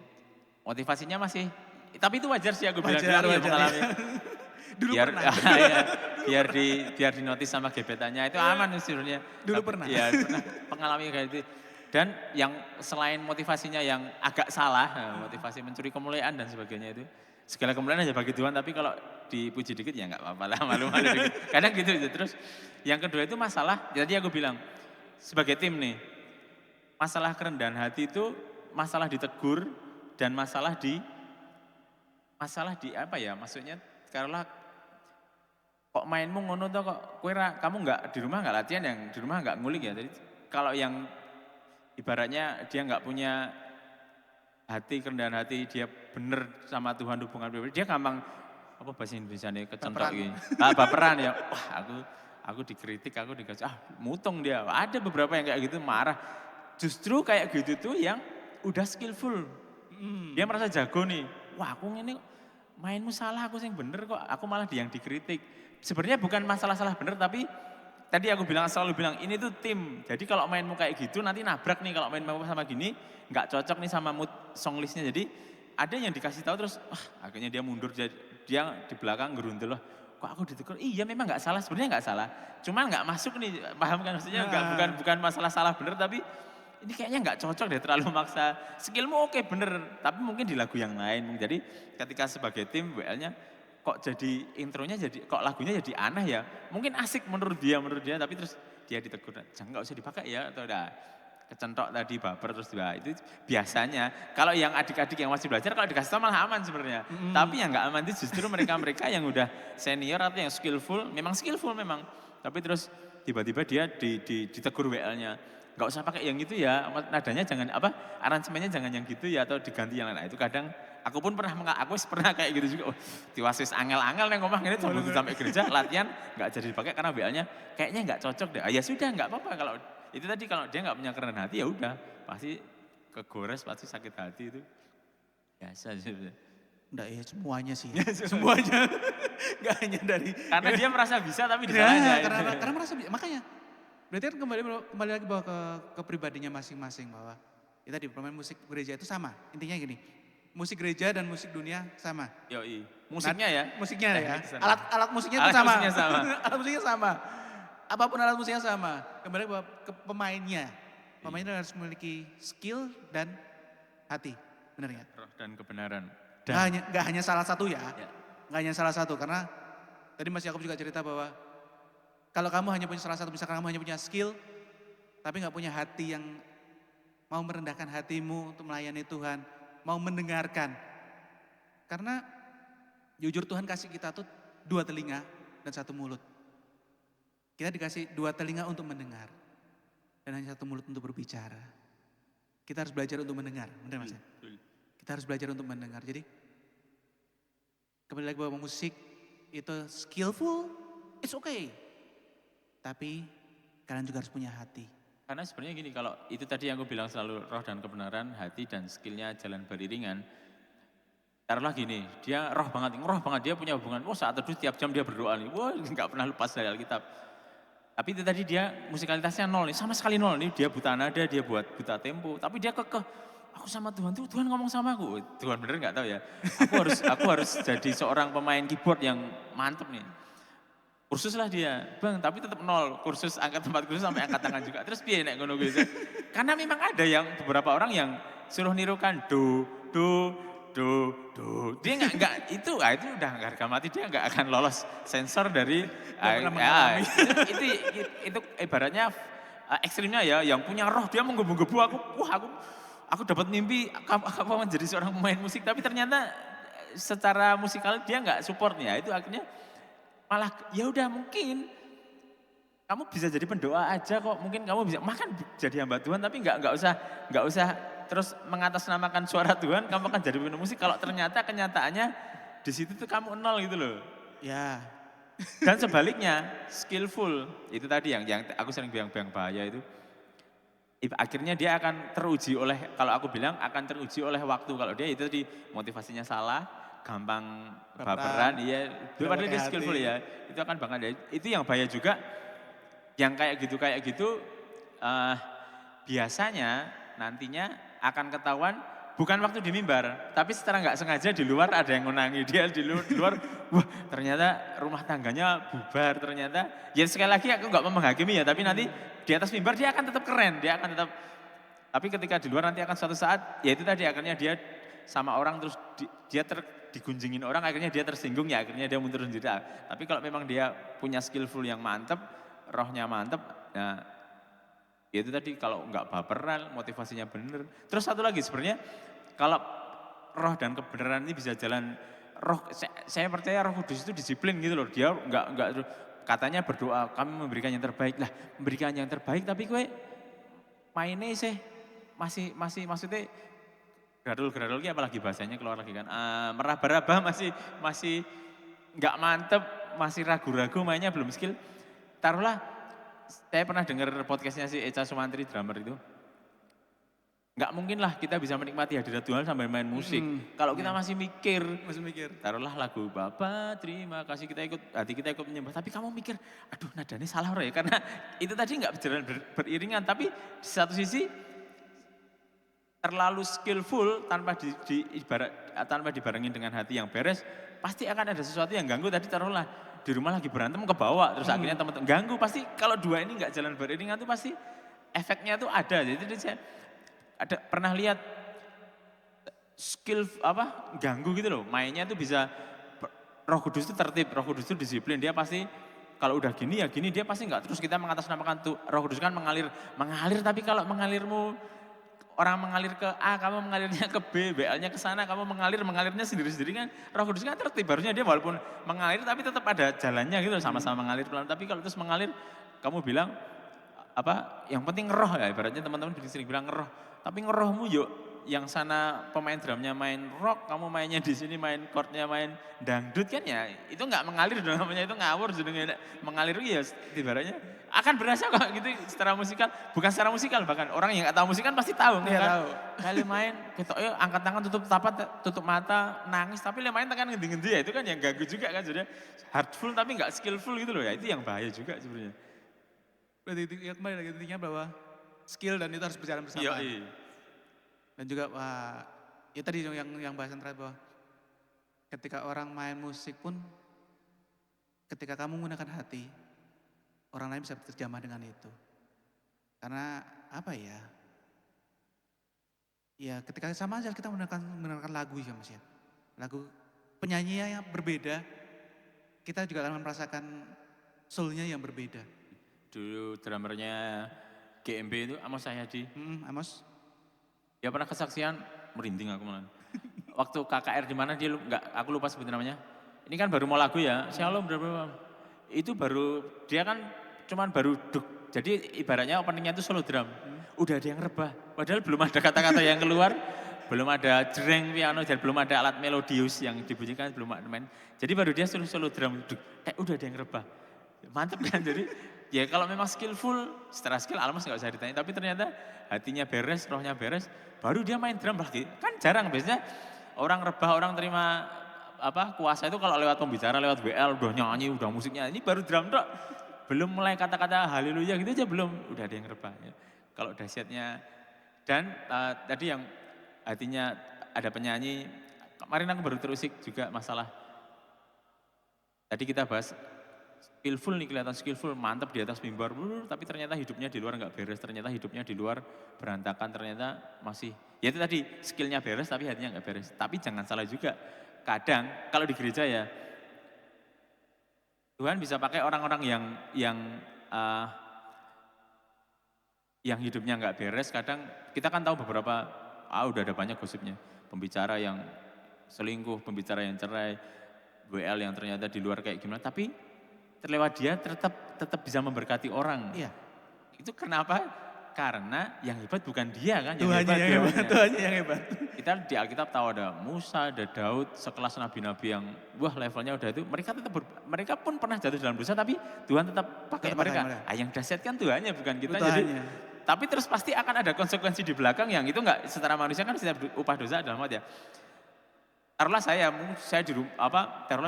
motivasinya masih, tapi itu wajar sih aku bilang mengalami. Dulu biar, pernah. Ya, biar di notice sama gebetannya itu aman sebenarnya. Dulu pernah. Ya pernah mengalami kayak gitu. Dan yang selain motivasinya yang agak salah, motivasi mencuri kemuliaan dan sebagainya itu, segala kemuliaan aja bagi Tuhan, tapi kalau dipuji dikit ya nggak apa-apa lah, malu-malu dikit. Kadang gitu. Terus yang kedua itu masalah, jadi aku bilang sebagai tim nih, masalah kerendahan hati itu masalah ditegur dan masalah di apa ya, maksudnya karena kok mainmu ngono tuh kok kamu nggak di rumah nggak latihan, yang di rumah nggak ngulik ya. Jadi kalau yang ibaratnya dia nggak punya hati, kerendahan hati, dia bener sama Tuhan, hubungan pribadi, dia gampang, apa bahasa Indonesia nih, kecentok gini. Baperan ya, wah aku dikritik, aku dikasih, mutung dia. Ada beberapa yang kayak gitu marah. Justru kayak gitu tuh yang udah skillful. Dia merasa jago nih, wah aku ini mainmu salah, aku yang bener kok, aku malah yang dikritik. Sebenarnya bukan masalah salah bener, tapi tadi aku selalu bilang ini tuh tim. Jadi kalau mainmu kayak gitu nanti nabrak nih, kalau main sama gini nggak cocok nih sama mood song listnya. Jadi ada yang dikasih tahu terus akhirnya dia mundur, dia di belakang gerundel loh. Kok aku ditegur? Iya memang nggak salah, sebenarnya nggak salah. Cuma nggak masuk nih, paham kan maksudnya? Bukan masalah salah bener, tapi ini kayaknya nggak cocok deh, terlalu maksa. Skillmu oke bener, tapi mungkin di lagu yang lain. Jadi ketika sebagai tim WL-nya kok jadi intronya kok lagunya jadi aneh ya. Mungkin asik menurut dia, tapi terus dia ditegur, jangan nggak usah dipakai ya, atau udah kecentok tadi baper terus tiba. Itu biasanya kalau yang adik-adik yang masih belajar kalau dikasih tahu malah aman sebenarnya. Tapi yang nggak aman itu justru mereka yang udah senior atau yang skillful memang. Tapi terus tiba-tiba dia ditegur WL-nya. Nggak usah pakai yang itu ya, nadanya jangan aransemennya jangan yang gitu ya, atau diganti yang lain. Nah, itu kadang aku pernah kayak gitu juga. Tiwasis angel-angel yang ngomong ini sampai gereja latihan nggak jadi dipakai karena WL-nya kayaknya nggak cocok deh. Ya sudah nggak apa-apa, kalau itu tadi kalau dia nggak punya kerendahan hati ya udah pasti kegores, pasti sakit hati itu biasa sih. Enggak ya, semuanya sih. Semuanya. Enggak hanya dari. Karena dia merasa bisa tapi disalahin. Karena merasa bisa. Makanya berarti kan kembali lagi bahwa ke pribadinya masing-masing, bahwa ya tadi pemain musik gereja itu sama. Intinya gini, musik gereja dan musik dunia sama. Yoi. Musiknya ya. Musiknya ya. Alat musiknya itu sama. Alat musiknya sama. Apapun alat musiknya sama. Kembali bahwa ke pemainnya. Pemainnya harus memiliki skill dan hati. Benar ya? Roh dan kebenaran. Nggak hanya salah satu ya. Nggak hanya salah satu, karena tadi Mas Yakub juga cerita bahwa kalau kamu hanya punya salah satu, misalkan kamu hanya punya skill, tapi nggak punya hati yang mau merendahkan hatimu untuk melayani Tuhan, mau mendengarkan. Karena jujur Tuhan kasih kita tuh 2 telinga dan 1 mulut. Kita dikasih 2 telinga untuk mendengar dan hanya 1 mulut untuk berbicara. Kita harus belajar untuk mendengar, benar Mas ya? Betul. Kita harus belajar untuk mendengar. Jadi kembali lagi bahwa musik itu skillful, it's okay. Tapi kalian juga harus punya hati. Karena sebenarnya gini, kalau itu tadi yang aku bilang selalu roh dan kebenaran, hati dan skillnya jalan beriringan. Taruhlah gini, dia roh banget, dia punya hubungan, wah saat teduh tiap jam dia berdoa nih, wah nggak pernah lepas dari Alkitab. Tapi itu tadi dia musikalitasnya nol nih, sama sekali nol nih, dia buta nada, dia buta tempo, tapi dia kekeh, aku sama Tuhan tuh, Tuhan ngomong sama aku, Tuhan bener nggak tahu ya. Aku harus jadi seorang pemain keyboard yang mantep nih. Kursus lah dia, bang, tapi tetap nol, kursus angkat tempat kursus sampai angkat tangan juga. Terus piye nek ngono gitu. Karena memang ada yang beberapa orang yang suruh nirukan do, do, do, do. Dia nggak itu udah harga mati, dia nggak akan lolos sensor dari itu ibaratnya ekstrimnya ya, yang punya roh dia menggebu-gebu aku dapat mimpi kamu menjadi seorang pemain musik, tapi ternyata secara musikal dia nggak support ya, itu akhirnya malah ya udah mungkin kamu bisa jadi pendoa aja kok, mungkin kamu bisa makan jadi hamba Tuhan, tapi nggak usah terus mengatasnamakan suara Tuhan, kamu akan jadi pemain musik kalau ternyata kenyataannya di situ tuh kamu nol gitu loh. Ya, Dan sebaliknya skillful itu tadi yang aku sering bilang bahaya itu, akhirnya dia akan teruji oleh, kalau aku bilang akan teruji oleh waktu, kalau dia itu tadi motivasinya salah, gampang baperan, iya, padahal dia skillful ya, itu akan banget. Itu yang bahaya juga, yang kayak gitu, biasanya nantinya akan ketahuan bukan waktu di mimbar, tapi secara nggak sengaja di luar ada yang ngunangi dia di luar, wah ternyata rumah tangganya bubar, ternyata, ya sekali lagi aku nggak mau menghakimi ya, tapi nanti di atas mimbar dia akan tetap keren, dia akan tetap, tapi ketika di luar nanti akan suatu saat, ya itu tadi akhirnya dia sama orang terus digunjingin orang, akhirnya dia tersinggung ya, akhirnya dia mundur sendiri. Tapi kalau memang dia punya skillful yang mantep, rohnya mantep, nah ya itu tadi kalau nggak baperan, motivasinya bener. Terus satu lagi sebenarnya, kalau roh dan kebenaran ini bisa jalan, roh, saya percaya Roh Kudus itu disiplin gitu loh, dia nggak katanya berdoa, kami memberikan yang terbaik lah, memberikan yang terbaik, tapi gue mainnya sih masih maksudnya gradul ki apalagi bahasanya keluar lagi kan, meraba-raba masih nggak mantep, masih ragu-ragu, mainnya belum skill. Taruhlah, saya pernah dengar podcastnya si Echa Sumantri, drummer itu. Nggak mungkin lah kita bisa menikmati hadirat Tuhan sambil main musik. Kalau kita masih mikir, taruhlah lagu Bapa terima kasih, hati kita ikut menyembah, tapi kamu mikir, aduh nadanya salah ya, karena itu tadi nggak berjalan beriringan, tapi di satu sisi terlalu skillful tanpa dibarengin dengan hati yang beres, pasti akan ada sesuatu yang ganggu. Tadi taruhlah di rumah lagi berantem ke bawah, terus akhirnya teman-teman ganggu, pasti kalau dua ini nggak jalan beriringan tuh pasti efeknya tuh ada. Jadi saya pernah lihat skill ganggu gitu loh, mainnya tuh bisa, Roh Kudus itu tertib, Roh Kudus itu disiplin, dia pasti kalau udah gini ya gini, dia pasti nggak terus kita mengatasnamakan tuh Roh Kudus kan mengalir, tapi kalau mengalirmu, orang mengalir ke A, kamu mengalirnya ke B, B-nya ke sana, kamu mengalirnya sendiri-sendiri kan. Roh Kudus kan tertib, harusnya dia walaupun mengalir tapi tetap ada jalannya gitu, sama-sama mengalir pelan. Tapi kalau terus mengalir, kamu bilang yang penting ngeroh ya, ibaratnya teman-teman sering bilang ngeroh. Tapi ngerohmu yuk, yang sana pemain drumnya main rock, kamu mainnya di sini main chordnya main dangdut kan ya, itu nggak mengalir dong, namanya itu ngawur jadinya. Mengalir ya ibaratnya akan berasa kok gitu secara musikal, bukan secara musikal, bahkan orang yang nggak tahu musik kan pasti tahu kan. Tahu. Kali main gitu, angkat tangan, tutup mata, nangis, tapi main tekan ngendi-ngendi ya, itu kan yang ganggu juga kan, jadi hurtful tapi nggak skillful gitu loh ya, itu yang bahaya juga sebenarnya. Berarti ya kembali lagi intinya bahwa skill dan itu harus berjalan bersama. Iya. Dan juga ya tadi yang bahasan terakhir bahwa ketika orang main musik pun, ketika kamu menggunakan hati, orang lain bisa terjamah dengan itu. Karena apa ya? Ya ketika sama aja kita mendengarkan lagu ya Mas ya. Lagu penyanyinya yang berbeda, kita juga akan merasakan soul-nya yang berbeda. Dulu drummernya GMB itu Amos Sahyadi. Amos. Dia pernah kesaksian, merinding aku malah. Waktu KKR di mana dia aku lupa sebut namanya. Ini kan baru mau lagu ya, Shalom berapa. Itu baru dia kan cuman baru duk. Jadi ibaratnya openingnya itu solo drum. Udah ada yang rebah. Padahal belum ada kata-kata yang keluar. Belum ada jreng piano, dan belum ada alat melodius yang dibunyikan, belum ada main. Jadi baru dia solo drum. Duk, udah ada yang rebah. Mantep kan, jadi ya kalau memang skillful, secara skill Almas nggak usah ditanya. Tapi ternyata hatinya beres, rohnya beres, baru dia main drum lagi. Kan jarang, biasanya orang rebah, orang terima kuasa itu kalau lewat pembicara, lewat WL, udah nyanyi, udah musiknya. Ini baru drum tok, belum mulai kata-kata haleluya gitu aja belum, udah ada yang rebah. Ya. Kalau dahsyatnya, dan tadi yang hatinya ada penyanyi, kemarin aku baru terusik juga masalah, tadi kita bahas skillful nih, kelihatan skillful, mantap di atas mimbar, tapi ternyata hidupnya di luar nggak beres, ternyata hidupnya di luar berantakan, ternyata masih, ya itu tadi skillnya beres tapi hatinya nggak beres. Tapi jangan salah juga, kadang kalau di gereja ya, Tuhan bisa pakai orang-orang uh, yang hidupnya nggak beres. Kadang kita kan tahu beberapa, udah ada banyak gosipnya, pembicara yang selingkuh, pembicara yang cerai, WL yang ternyata di luar kayak gimana, tapi terlewat dia tetap bisa memberkati orang. Iya. Itu kenapa? Karena yang hebat bukan dia kan, yang Tuhannya hebat yang hebat, Tuhannya. Tuhannya yang hebat. Kita di Alkitab tahu ada Musa, ada Daud, sekelas nabi-nabi yang wah levelnya udah itu, mereka pun pernah jatuh dalam dosa, tapi Tuhan tetap pakai Tetap mereka. pakai mereka. Yang dahsyat kan Tuhannya, bukan kita. Tuhannya. Jadi, tapi terus pasti akan ada konsekuensi di belakang yang itu enggak, secara manusia kan setiap upah dosa adalah maut ya. Taruhlah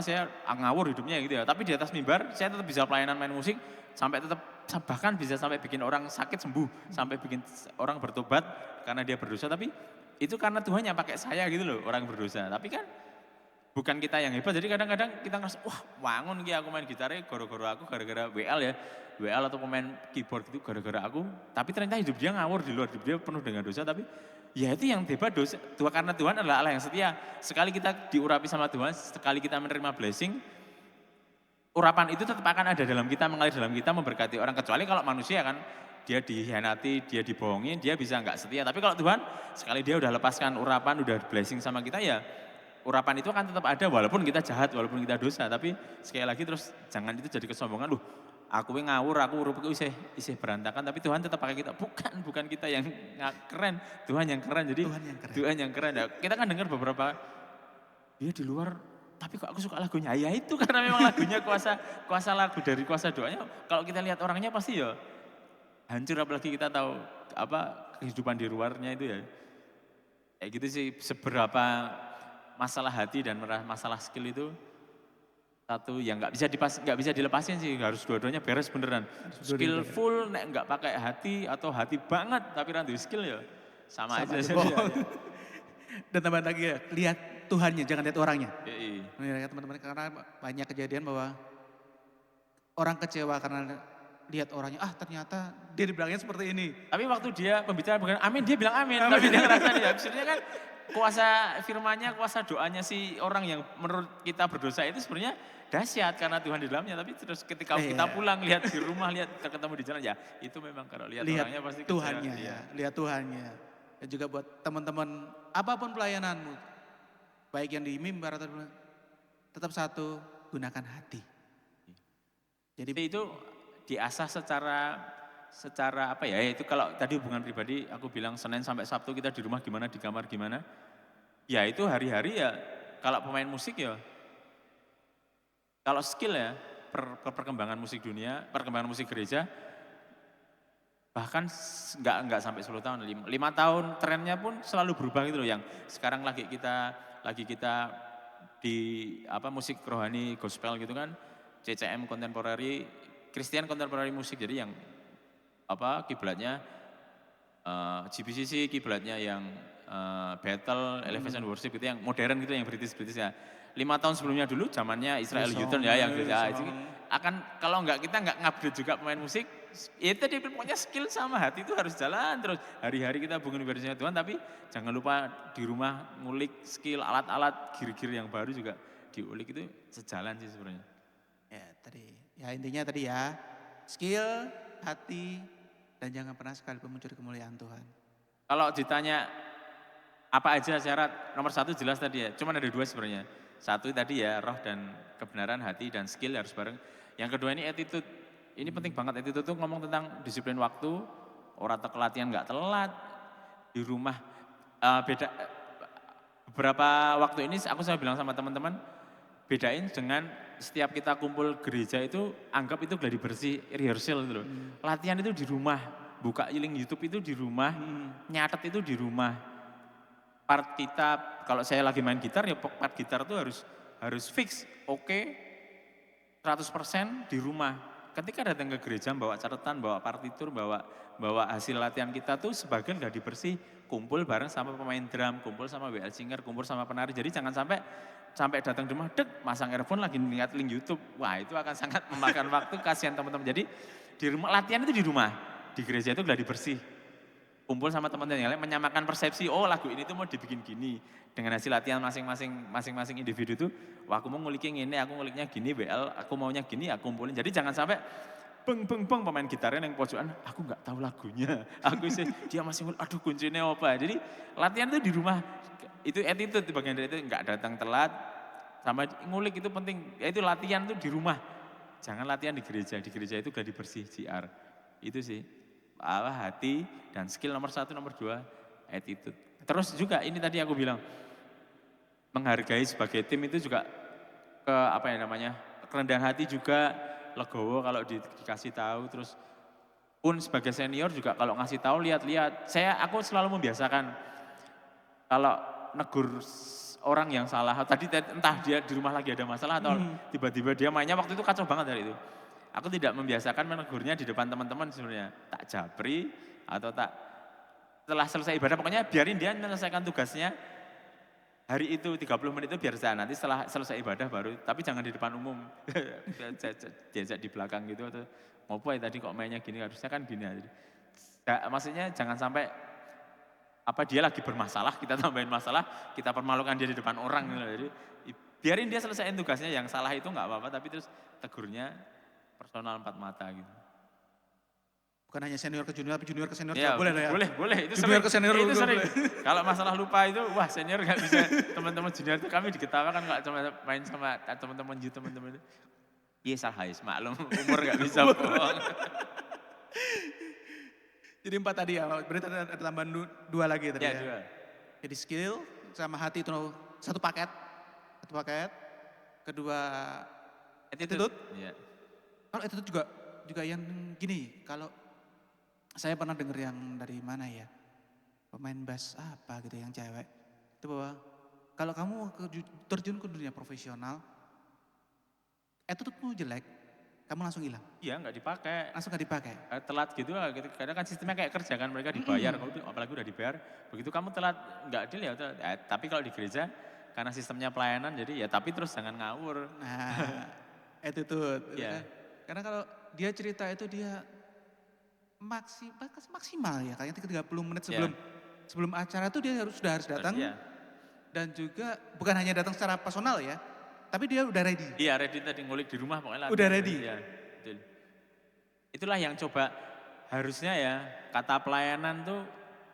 saya ngawur hidupnya gitu ya, tapi di atas mimbar saya tetap bisa pelayanan main musik, sampai tetap, bahkan bisa sampai bikin orang sakit sembuh, sampai bikin orang bertobat karena dia berdosa, tapi itu karena Tuhan yang pakai saya gitu loh, orang berdosa. Tapi kan bukan kita yang hebat, jadi kadang-kadang kita ngerasa, wah wangun aku main gitarnya gara-gara WL ya, WL atau pemain keyboard itu gara-gara aku, tapi ternyata hidup dia ngawur di luar, hidup dia penuh dengan dosa, tapi ya itu yang hebat dosa. Karena Tuhan adalah Allah yang setia. Sekali kita diurapi sama Tuhan, sekali kita menerima blessing, urapan itu tetap akan ada dalam kita, mengalir dalam kita, memberkati orang. Kecuali kalau manusia kan, dia dihianati, dia dibohongin, dia bisa nggak setia. Tapi kalau Tuhan, sekali dia udah lepaskan urapan, udah blessing sama kita ya, urapan itu akan tetap ada walaupun kita jahat, walaupun kita dosa. Tapi sekali lagi terus jangan itu jadi kesombongan, aku ngawur, aku urupku isih berantakan, tapi Tuhan tetap pakai kita. Bukan kita yang keren, Tuhan yang keren. Jadi Tuhan yang keren. Ya, kita kan dengar beberapa, dia di luar, tapi kok aku suka lagunya. Ya itu karena memang lagunya kuasa lagu, dari kuasa doanya. Kalau kita lihat orangnya pasti ya hancur, apalagi kita tahu kehidupan di luarnya itu ya. Kayak gitu sih, seberapa masalah hati dan masalah skill itu satu yang nggak bisa dilepasin sih, harus dua-duanya beres beneran. Skillful nek nggak pakai hati, atau hati banget tapi randu skill ya sama aja sih. Dan tambahan lagi ya, lihat Tuhannya, jangan lihat orangnya. Iya. Ya, teman-teman, karena banyak kejadian bahwa orang kecewa karena lihat orangnya, ternyata dia di belakangnya seperti ini. Tapi waktu dia pembicara bukan amin, dia bilang amin. Tapi dia ngerasa dia, sebenarnya kan kuasa firmannya, kuasa doanya si orang yang menurut kita berdosa itu sebenarnya dahsyat karena Tuhan di dalamnya. Tapi terus ketika kita pulang, lihat di rumah, lihat kita ketemu di jalan, ya itu memang kalau lihat orangnya pasti Tuhannya ya, lihat Tuhannya. Dan juga buat teman-teman, apapun pelayananmu, baik yang di mimbar atau tetap satu, gunakan hati. Jadi itu diasah secara itu kalau tadi hubungan pribadi aku bilang Senin sampai Sabtu kita di rumah gimana, di kamar gimana. Ya itu hari-hari ya, kalau pemain musik ya, kalau skill ya, perkembangan musik dunia, perkembangan musik gereja, bahkan nggak sampai 10 tahun, 5 tahun trennya pun selalu berubah gitu loh. Yang sekarang lagi kita di musik rohani gospel gitu kan, CCM contemporary, Christian contemporary musik, jadi yang kiblatnya GBCC, kiblatnya yang battle, elevation worship gitu, yang modern gitu, yang British ya. 5 tahun sebelumnya dulu zamannya Israel Houghton ya, yang akan, kalau kita nggak ngupgrade juga pemain musik, itu dia pokoknya skill sama hati itu harus jalan terus. Hari-hari kita hubungan bersama Tuhan, tapi jangan lupa di rumah ngulik skill, alat-alat, gear-gear yang baru juga diulik, itu sejalan sih sebenarnya. Ya intinya tadi ya, skill, hati, dan jangan pernah sekalipun mencuri kemuliaan Tuhan. Kalau ditanya apa aja syarat, nomor 1 jelas tadi ya, cuman ada 2 sebenarnya. 1 tadi ya, roh dan kebenaran, hati dan skill harus bareng. Yang kedua ini attitude. Ini penting banget, itu tuh ngomong tentang disiplin waktu, orang ke latihan nggak telat, di rumah beda beberapa waktu ini aku selalu bilang sama teman-teman, bedain dengan setiap kita kumpul gereja itu anggap itu gladi bersih, rehearsal gitu loh. Latihan itu di rumah, buka link YouTube itu di rumah, nyatet itu di rumah. Part kita, kalau saya lagi main gitar ya part gitar itu harus fix, oke, 100% di rumah. Ketika datang ke gereja bawa catatan, bawa partitur, bawa hasil latihan kita tuh sebagian gladi bersih, kumpul bareng sama pemain drum, kumpul sama WL singer, kumpul sama penari. Jadi jangan sampai datang di rumah, masang earphone lagi lihat link YouTube. Wah, itu akan sangat memakan waktu, kasihan teman-teman. Jadi di rumah latihan itu di rumah, di gereja itu gladi bersih. Kumpul sama teman-teman yang lain menyamakan persepsi, oh lagu ini tuh mau dibikin gini. Dengan hasil latihan masing-masing individu itu, wah aku mau nguliknya ini, aku nguliknya gini, WL aku maunya gini, aku kumpulin. Jadi jangan sampai beng pemain gitarnya yang pojokan, aku nggak tahu lagunya. Aku sih dia masih aduh kuncinya apa. Jadi latihan itu di rumah, itu attitude bagian dari itu, nggak datang telat, sama ngulik itu penting. Ya itu latihan itu di rumah. Jangan latihan di gereja itu gladi bersih, JR. Itu sih. Hati dan skill nomor 1, nomor 2, attitude. Terus juga ini tadi aku bilang, menghargai sebagai tim itu juga kerendahan hati juga, legowo kalau dikasih tahu, terus pun sebagai senior juga kalau ngasih tahu lihat-lihat. Aku selalu membiasakan kalau negur orang yang salah, tadi entah dia di rumah lagi ada masalah atau tiba-tiba dia mainnya waktu itu kacau banget dari itu. Aku tidak membiasakan menegurnya di depan teman-teman sebenarnya. Tak japri atau setelah selesai ibadah pokoknya biarin dia menyelesaikan tugasnya. Hari itu 30 menit itu biar saya nanti setelah selesai ibadah baru, tapi jangan di depan umum. Diajak di belakang gitu atau mau apa ya tadi kok mainnya gini, harusnya kan gini aja. Maksudnya jangan sampai dia lagi bermasalah, kita tambahin masalah, kita permalukan dia di depan orang gitu. Jadi biarin dia selesaiin tugasnya, yang salah itu nggak apa-apa, tapi terus tegurnya personal 4 mata gitu. Bukan hanya senior ke junior, tapi junior ke senior ya, juga boleh ya? Boleh. Itu junior sering. Ke senior itu sering. boleh. Kalau masalah lupa itu, wah senior gak bisa, teman-teman junior itu kami diketawakan kalau cuma main sama teman-teman itu. Iya salah, maklum, umur gak bisa bohong. Jadi 4 tadi ya, berarti ada tambahan 2 lagi tadi ya? 2. Jadi skill sama hati itu satu paket. Kedua attitude. Iya. Kalau attitude juga yang gini, kalau saya pernah dengar yang dari mana ya, pemain bass apa gitu yang cewek, itu bahwa kalau kamu terjun ke dunia profesional, attitude-mu jelek, kamu langsung hilang. Iya nggak dipakai. Langsung gak dipakai. Telat gitu, kadang kan sistemnya kayak kerja kan, mereka dibayar, apalagi udah dibayar, begitu kamu telat, nggak deal ya, tapi kalau di gereja, karena sistemnya pelayanan, jadi ya tapi terus jangan ngawur. Nah, attitude. Iya. Karena kalau dia cerita itu dia maksimal ya, kayaknya 30 menit sebelum acara tuh dia sudah harus datang. Iya. Dan juga bukan hanya datang secara personal ya, tapi dia udah ready. Iya ready tadi, ngulik di rumah pokoknya. Udah ready. Ya, betul. Itulah yang coba harusnya ya, kata pelayanan tuh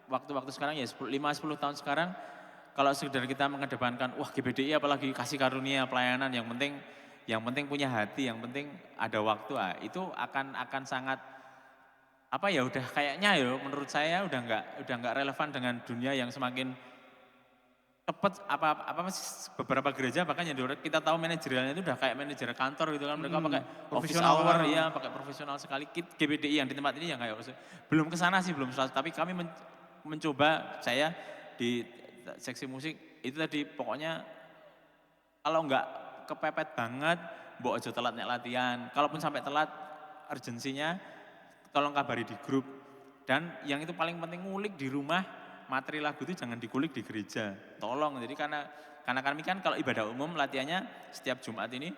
waktu-waktu sekarang ya 5-10 tahun sekarang, kalau sekedar kita mengedepankan, wah GBDI apalagi kasih karunia pelayanan, yang penting punya hati, yang penting ada waktu, itu akan sangat udah kayaknya menurut saya udah nggak relevan dengan dunia yang semakin cepat, beberapa gereja bahkan yang kita tahu manajerialnya itu udah kayak manajer kantor gitu kan, mereka pakai office hour ya, pakai profesional sekali. GBDI yang di tempat ini yang kayak belum kesana sih, belum selesai, tapi kami mencoba, saya di seksi musik itu tadi pokoknya kalau nggak kepepet banget, mbok aja telat nek latihan. Kalaupun sampai telat, urgensinya tolong kabari di grup. Dan yang itu paling penting, ngulik di rumah, materi lagu itu jangan dikulik di gereja. Tolong, jadi karena kami kan kalau ibadah umum latihannya setiap Jumat ini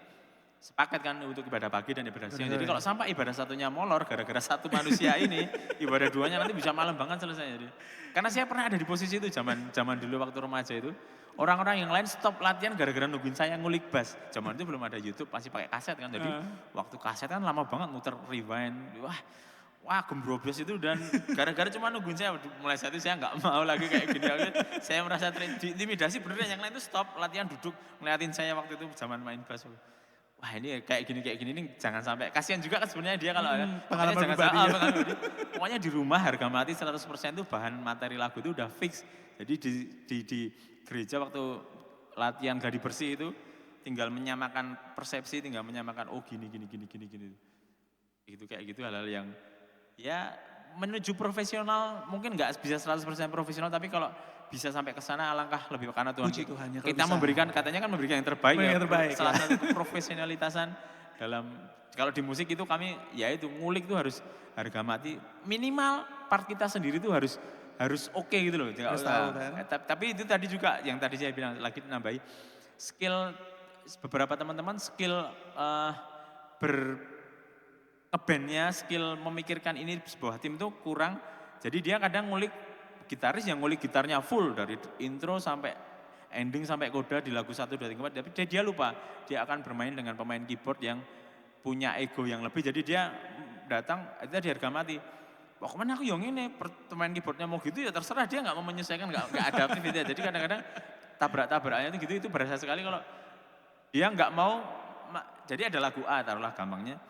sepaket kan untuk ibadah pagi dan ibadah siang. Jadi kalau sampai ibadah satunya molor gara-gara satu manusia ini, ibadah duanya nanti bisa malam banget selesai. Jadi. Karena saya pernah ada di posisi itu zaman dulu waktu remaja itu. Orang-orang yang lain stop latihan gara-gara nungguin saya ngulik bass. Zaman itu belum ada YouTube, masih pakai kaset kan. Jadi waktu kaset kan lama banget muter rewind. Wah gembrobos itu, dan gara-gara cuma nungguin saya, mulai saat itu saya nggak mau lagi kayak gini. Saya merasa diintimidasi, beneran yang lain itu stop latihan, duduk ngeliatin saya waktu itu zaman main bass. wah ini kayak gini nih jangan sampai, kasihan juga kan sebenarnya dia kalau makanya Pengalaman jangan pribadi sampai, ya. pokoknya di rumah harga mati 100% itu bahan materi lagu itu udah fix. Jadi di gereja waktu latihan gladi bersih itu tinggal menyamakan persepsi, tinggal menyamakan oh gini. Itu kayak gitu hal-hal yang ya menuju profesional mungkin nggak bisa 100% profesional tapi kalau bisa sampai ke sana alangkah lebih karena Tuhan Puji Tuhan ya kalau kita bisa. memberikan katanya kan memberikan yang terbaik ya. Yang terbaik Salah ya. satu keprofesionalitasan dalam kalau di musik itu kami ya itu ngulik tuh harus harga mati minimal part kita sendiri tuh harus oke gitu loh. Harus tahu kan. Tapi itu tadi juga yang tadi saya bilang lagi nambahi skill beberapa teman-teman skill ber ngebandnya, skill memikirkan ini sebuah tim tuh kurang. Jadi dia kadang ngulik gitaris yang ngulik gitarnya full dari intro sampai ending sampai koda di lagu 1, 2, 3, 4. Tapi dia lupa dia akan bermain dengan pemain keyboard yang punya ego yang lebih. Jadi dia datang itu di harga mati. Wah kemana aku yang ini pemain keyboardnya mau gitu ya terserah dia nggak mau menyesuaikan nggak adaptif gitu ya. Jadi kadang-kadang tabrak-tabrakannya itu gitu itu berasa sekali kalau dia nggak mau. Jadi ada lagu A taruhlah gampangnya.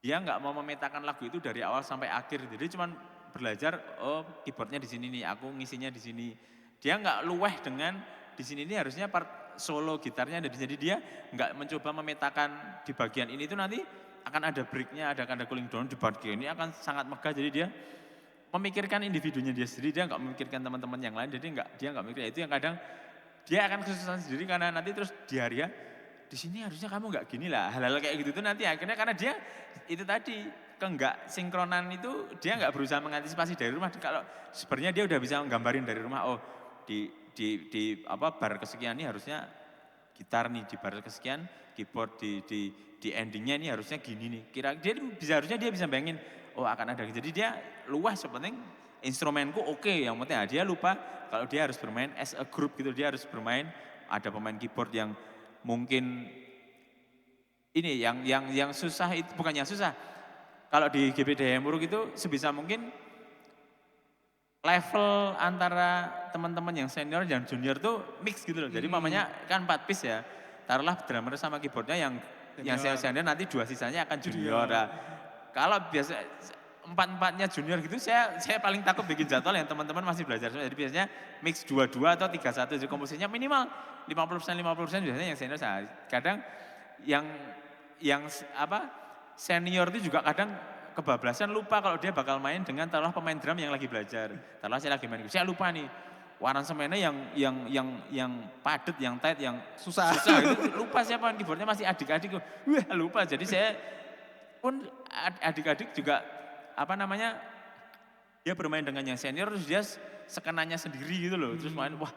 Dia nggak mau memetakan lagu itu dari awal sampai akhir. Jadi cuman belajar, oh keyboardnya di sini nih, aku ngisinya di sini. Dia nggak luweh dengan di sini ini harusnya part solo gitarnya ada di sini. Dia nggak mencoba memetakan di bagian ini itu nanti akan ada breaknya, akan ada cooling down di bagian ini akan sangat megah. Jadi dia memikirkan individunya dia sendiri, dia nggak memikirkan teman-teman yang lain. Jadi dia nggak mikir itu yang kadang dia akan kesusahan sendiri karena nanti terus di hari ya di sini harusnya kamu nggak gini lah, hal-hal kayak gitu tuh nanti akhirnya karena dia itu tadi nggak sinkronan itu dia nggak berusaha mengantisipasi dari rumah. Kalau sebenarnya dia udah bisa menggambarin dari rumah, oh di apa bar kesekian ini harusnya gitar nih di bar kesekian, keyboard di endingnya ini harusnya gini nih. Kira dia harusnya dia bisa bayangin, oh akan ada. Jadi dia luas sepenting instrumenku oke, yang penting dia lupa kalau dia harus bermain as a group gitu, dia harus bermain ada pemain keyboard yang mungkin ini yang susah itu bukan yang susah. Kalau di GBD Muruk itu sebisa mungkin level antara teman-teman yang senior dan junior tuh mix gitu loh. Jadi mamanya kan 4 piece ya. Taruhlah drummer sama keyboardnya yang senior nanti 2 sisanya akan junior. Nah, kalau biasa empat-empatnya junior gitu saya paling takut bikin jadwal yang teman-teman masih belajar. Jadi biasanya mix 2-2 atau 3-1. Jadi komposisinya minimal 50% biasanya yang senior. Kadang yang apa senior itu juga kadang kebablasan lupa kalau dia bakal main dengan taruhlah pemain drum yang lagi belajar. Taruhlah saya lagi main, saya lupa nih aransemennya yang padat, yang tight, yang susah gitu. Lupa siapa keyboardnya masih adik-adik. Wah lupa. Jadi saya pun adik-adik juga apa namanya dia bermain dengan yang senior terus dia sekenanya sendiri gitu loh. Terus main wah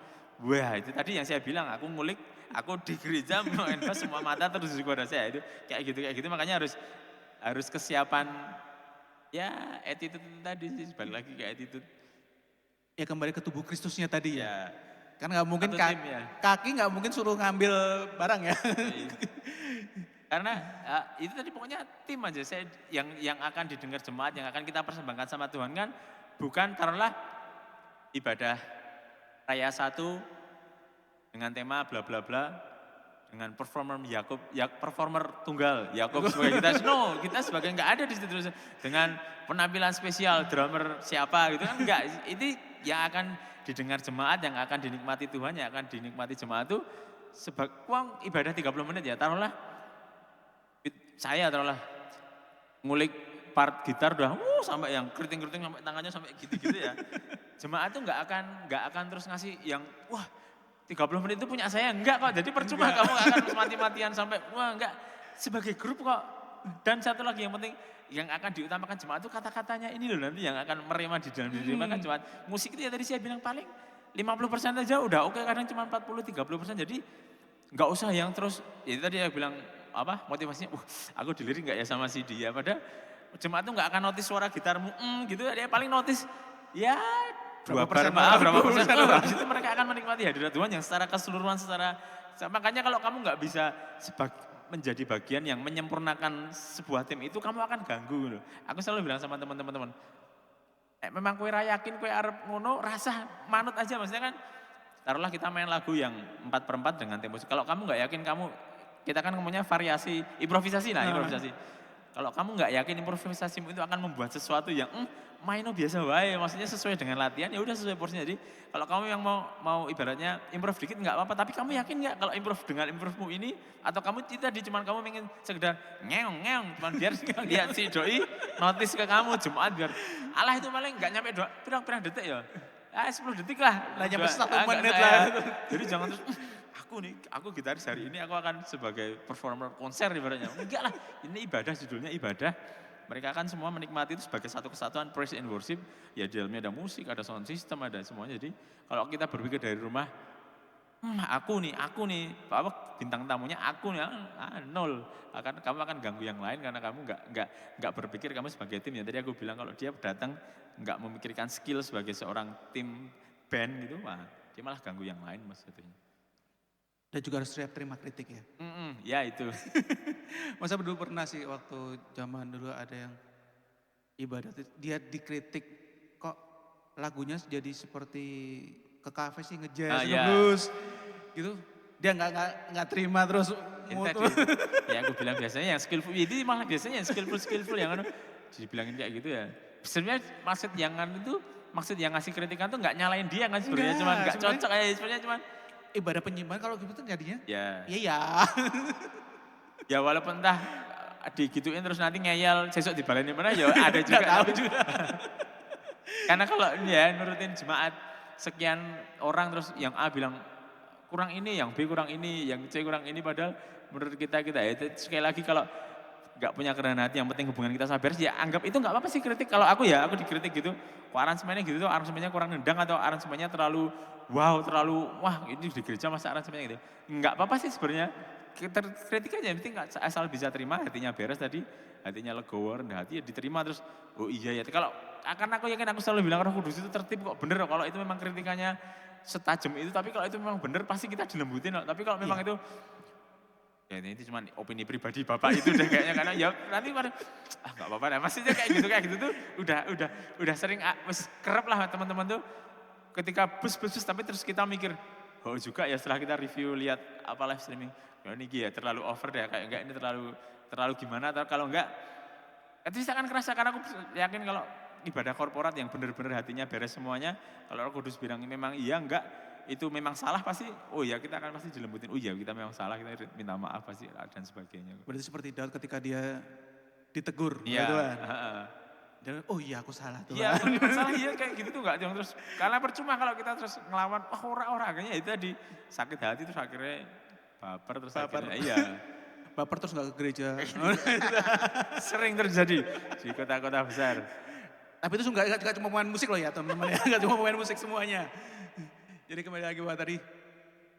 itu tadi yang saya bilang aku ngulik, aku di gereja main bass semua mata terus di kepada saya itu kayak gitu makanya harus kesiapan ya attitude itu tadi sih balik lagi ke attitude. Ya kembali ke tubuh Kristusnya tadi ya. Ya. Kan nggak mungkin Satu tim ya. kaki nggak mungkin suruh ngambil barang ya. Karena itu tadi pokoknya tim aja saya yang akan didengar jemaat yang akan kita persembahkan sama Tuhan kan bukan taruhlah ibadah raya 1 dengan tema bla bla bla dengan performer performer tunggal Yakub sebagai kita sebagai nggak ada di situ terus dengan penampilan spesial drummer siapa gitu kan enggak itu yang akan didengar jemaat yang akan dinikmati Tuhan yang akan dinikmati jemaat itu uang ibadah 30 menit ya taruhlah saya taruhlah ngulik part gitar udah sampai yang keriting-keriting sampai tangannya sampai gitu-gitu ya. Jemaat tuh nggak akan terus ngasih yang 30 menit itu punya saya enggak kok. Jadi percuma kamu akan mati-matian sampai enggak sebagai grup kok. Dan satu lagi yang penting yang akan diutamakan jemaat itu kata-katanya ini loh nanti yang akan merema di dalam diri kan jemaat. Musik itu ya tadi saya bilang paling 50% aja udah oke kadang cuma 40-30%. Jadi nggak usah yang terus itu tadi saya bilang apa motivasinya aku dilirik nggak ya sama si dia padahal jemaat tuh nggak akan notice suara gitarmu gitu dia paling notice ya berapa persen habis itu mereka akan menikmati hadirat Tuhan yang secara keseluruhan makanya kalau kamu nggak bisa menjadi bagian yang menyempurnakan sebuah tim itu kamu akan ganggu loh. Aku selalu bilang sama teman-teman memang kue yakin kue arep ngono rasa manut aja maksudnya kan taruhlah kita main lagu yang 4/4 dengan tempo kalau kamu nggak yakin kamu kita kan ngomongnya variasi, improvisasi lah, improvisasi. Kalau kamu nggak yakin improvisasimu itu akan membuat sesuatu yang maino biasa wae, maksudnya sesuai dengan latihan, ya udah sesuai porsinya. Jadi kalau kamu yang mau ibaratnya improve dikit nggak apa-apa, tapi kamu yakin nggak kalau improve dengan improvemu ini, atau kamu itu tadi cuman kamu pengen sekedar ngeong ngeong, cuman biar lihat si doi notice ke kamu Jumat biar Allah itu paling nggak nyampe pirang-pirang detik ya. 10 detik lah. Lah nyampe 1 Nggak menit saya. lah. Jadi jangan terus aku gitaris hari ini aku akan sebagai performer konser ibaratnya. Enggak lah, ini ibadah, judulnya ibadah. Mereka akan semua menikmati itu sebagai satu kesatuan praise and worship. Ya di dalamnya ada musik, ada sound system, ada semuanya. Jadi kalau kita berpikir dari rumah, aku nih, apa bintang tamunya aku nih, nol. Kamu akan ganggu yang lain karena kamu nggak berpikir kamu sebagai tim. Ya tadi aku bilang kalau dia datang nggak memikirkan skill sebagai seorang tim band gitu, wah dia malah ganggu yang lain maksudnya. Dan juga harus siap terima kritik ya. Ya itu. Masa dulu pernah sih waktu zaman dulu ada yang ibadah, dia dikritik kok lagunya jadi seperti ke kafe sih ngejazz, Ya. blues gitu. Dia nggak terima terus Yang tadi, ya aku bilang biasanya yang skillful, itu malah biasanya yang skillful yang dibilangin kayak gitu ya. Sebenarnya maksud yang ngasih kritikan tuh nggak nyalain dia kan sebenarnya, Enggak, cuma nggak sebenarnya- cocok aja sebenarnya cuman. ibadah penyimpangan kalau gitu tuh jadinya. Ya, Iya. ya walaupun entah digituin terus nanti ngeyel sesuk dibalenin mana ya ada juga. Nggak tahu tapi- juga. Karena kalau ya nurutin jemaat sekian orang terus yang A bilang kurang ini, yang B kurang ini, yang C kurang ini, padahal menurut kita ya itu sekali lagi kalau nggak punya kerendahan hati, yang penting hubungan kita sama beres, ya anggap itu nggak apa-apa sih kritik. Kalau aku dikritik gitu, kok aransemennya gitu tuh, aransemennya kurang nendang atau aransemennya terlalu wah ini di gereja masa aransemennya gitu. Nggak apa-apa sih sebenarnya, kritik aja, yang penting asal bisa terima, hatinya beres tadi, hatinya legowo, rendah hati ya diterima terus, oh iya ya. Kalau karena aku yakin, aku selalu bilang Roh Kudus itu tertib kok, bener kalau itu memang kritikannya setajam itu, tapi kalau itu memang bener pasti kita dilembutin kok. Tapi kalau memang itu ya ini cuma opini pribadi Bapak itu udah kayaknya, karena ya nanti nggak apa-apa lah, maksudnya kayak gitu tuh udah sering wis kerep lah teman-teman tuh ketika bus tapi terus kita mikir juga ya setelah kita review lihat apa live streaming, ya ini ya terlalu over deh, kayak enggak ini terlalu gimana, atau kalau enggak itu saya akan kerasa, karena aku yakin kalau ibadah korporat yang benar-benar hatinya beres semuanya, kalau Roh Kudus bilang memang iya enggak, itu memang salah pasti, oh ya kita akan pasti dilembutin, oh iya kita memang salah, kita minta maaf pasti dan sebagainya. Berarti seperti Daud ketika dia ditegur oleh Iya. Tuhan. Dan oh iya aku salah Tuhan. Iya, salah iya kayak gitu tuh enggak terus, karena percuma kalau kita terus ngelawan, orang akhirnya itu tadi sakit hati terus akhirnya baper terus akhirnya iya. Baper terus nggak ke gereja. Sering terjadi di kota-kota besar. Tapi itu nggak cuma pemain musik loh ya teman-teman ya, nggak cuma pemain musik semuanya. Jadi kembali lagi buat tadi,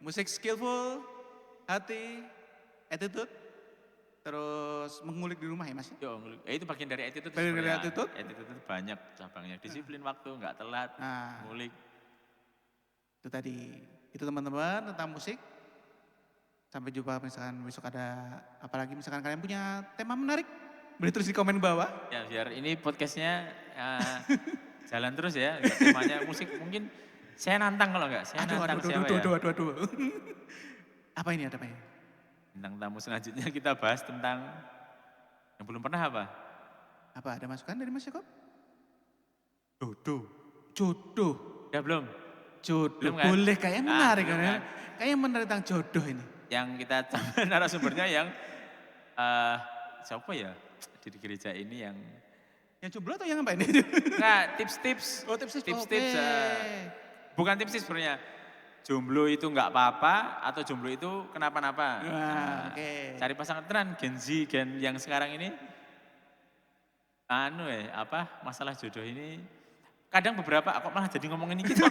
musik skillful, hati, attitude, terus mengulik di rumah ya mas? Itu bagian dari attitude. Bagian dari sebenarnya. attitude? Attitude itu banyak cabangnya, disiplin waktu, nggak telat, Nah, ngulik. itu tadi, itu teman-teman tentang musik. Sampai jumpa misalkan besok ada, apalagi misalkan kalian punya tema menarik, boleh tulis di komen bawah. Ya biar ini podcastnya jalan terus ya, temanya musik mungkin. Saya nantang kalau enggak, Aduh. Apa ini? Bintang tamu selanjutnya kita bahas tentang yang belum pernah apa? Apa ada masukan dari Mas Yakob? Jodoh. Ya belum? Jodoh, Belum kan? boleh kayaknya menarik belum kan? kan? Kayaknya menarik tentang jodoh ini. Yang kita narasumbernya yang siapa ya di gereja ini yang Yang jomblo atau yang apa ini? nah tips-tips. Oh tips-tips, Tips-tips. oke. Bukan tips sebenarnya. Jomblo itu enggak apa-apa atau jomblo itu kenapa-napa. Wah, oke. Cari pasangan tenan, Gen Z, Gen yang sekarang ini. Masalah jodoh ini. Kadang beberapa, kok malah jadi ngomongin ini gitu.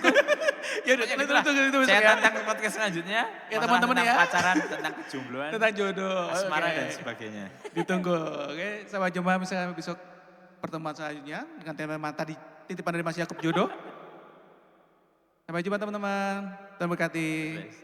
Ya udah, itu Saya ya. tantang podcast selanjutnya. Ya, masalah teman-teman tentang ya. pacaran, tentang kejombloan, Tentang jodoh. asmara oke. dan sebagainya. Ditunggu, oke. Sampai jumpa misalnya besok pertemuan selanjutnya dengan tema tadi titipan dari Mas Yakob jodoh. Sampai jumpa teman-teman. Tuhan berkati. Bless.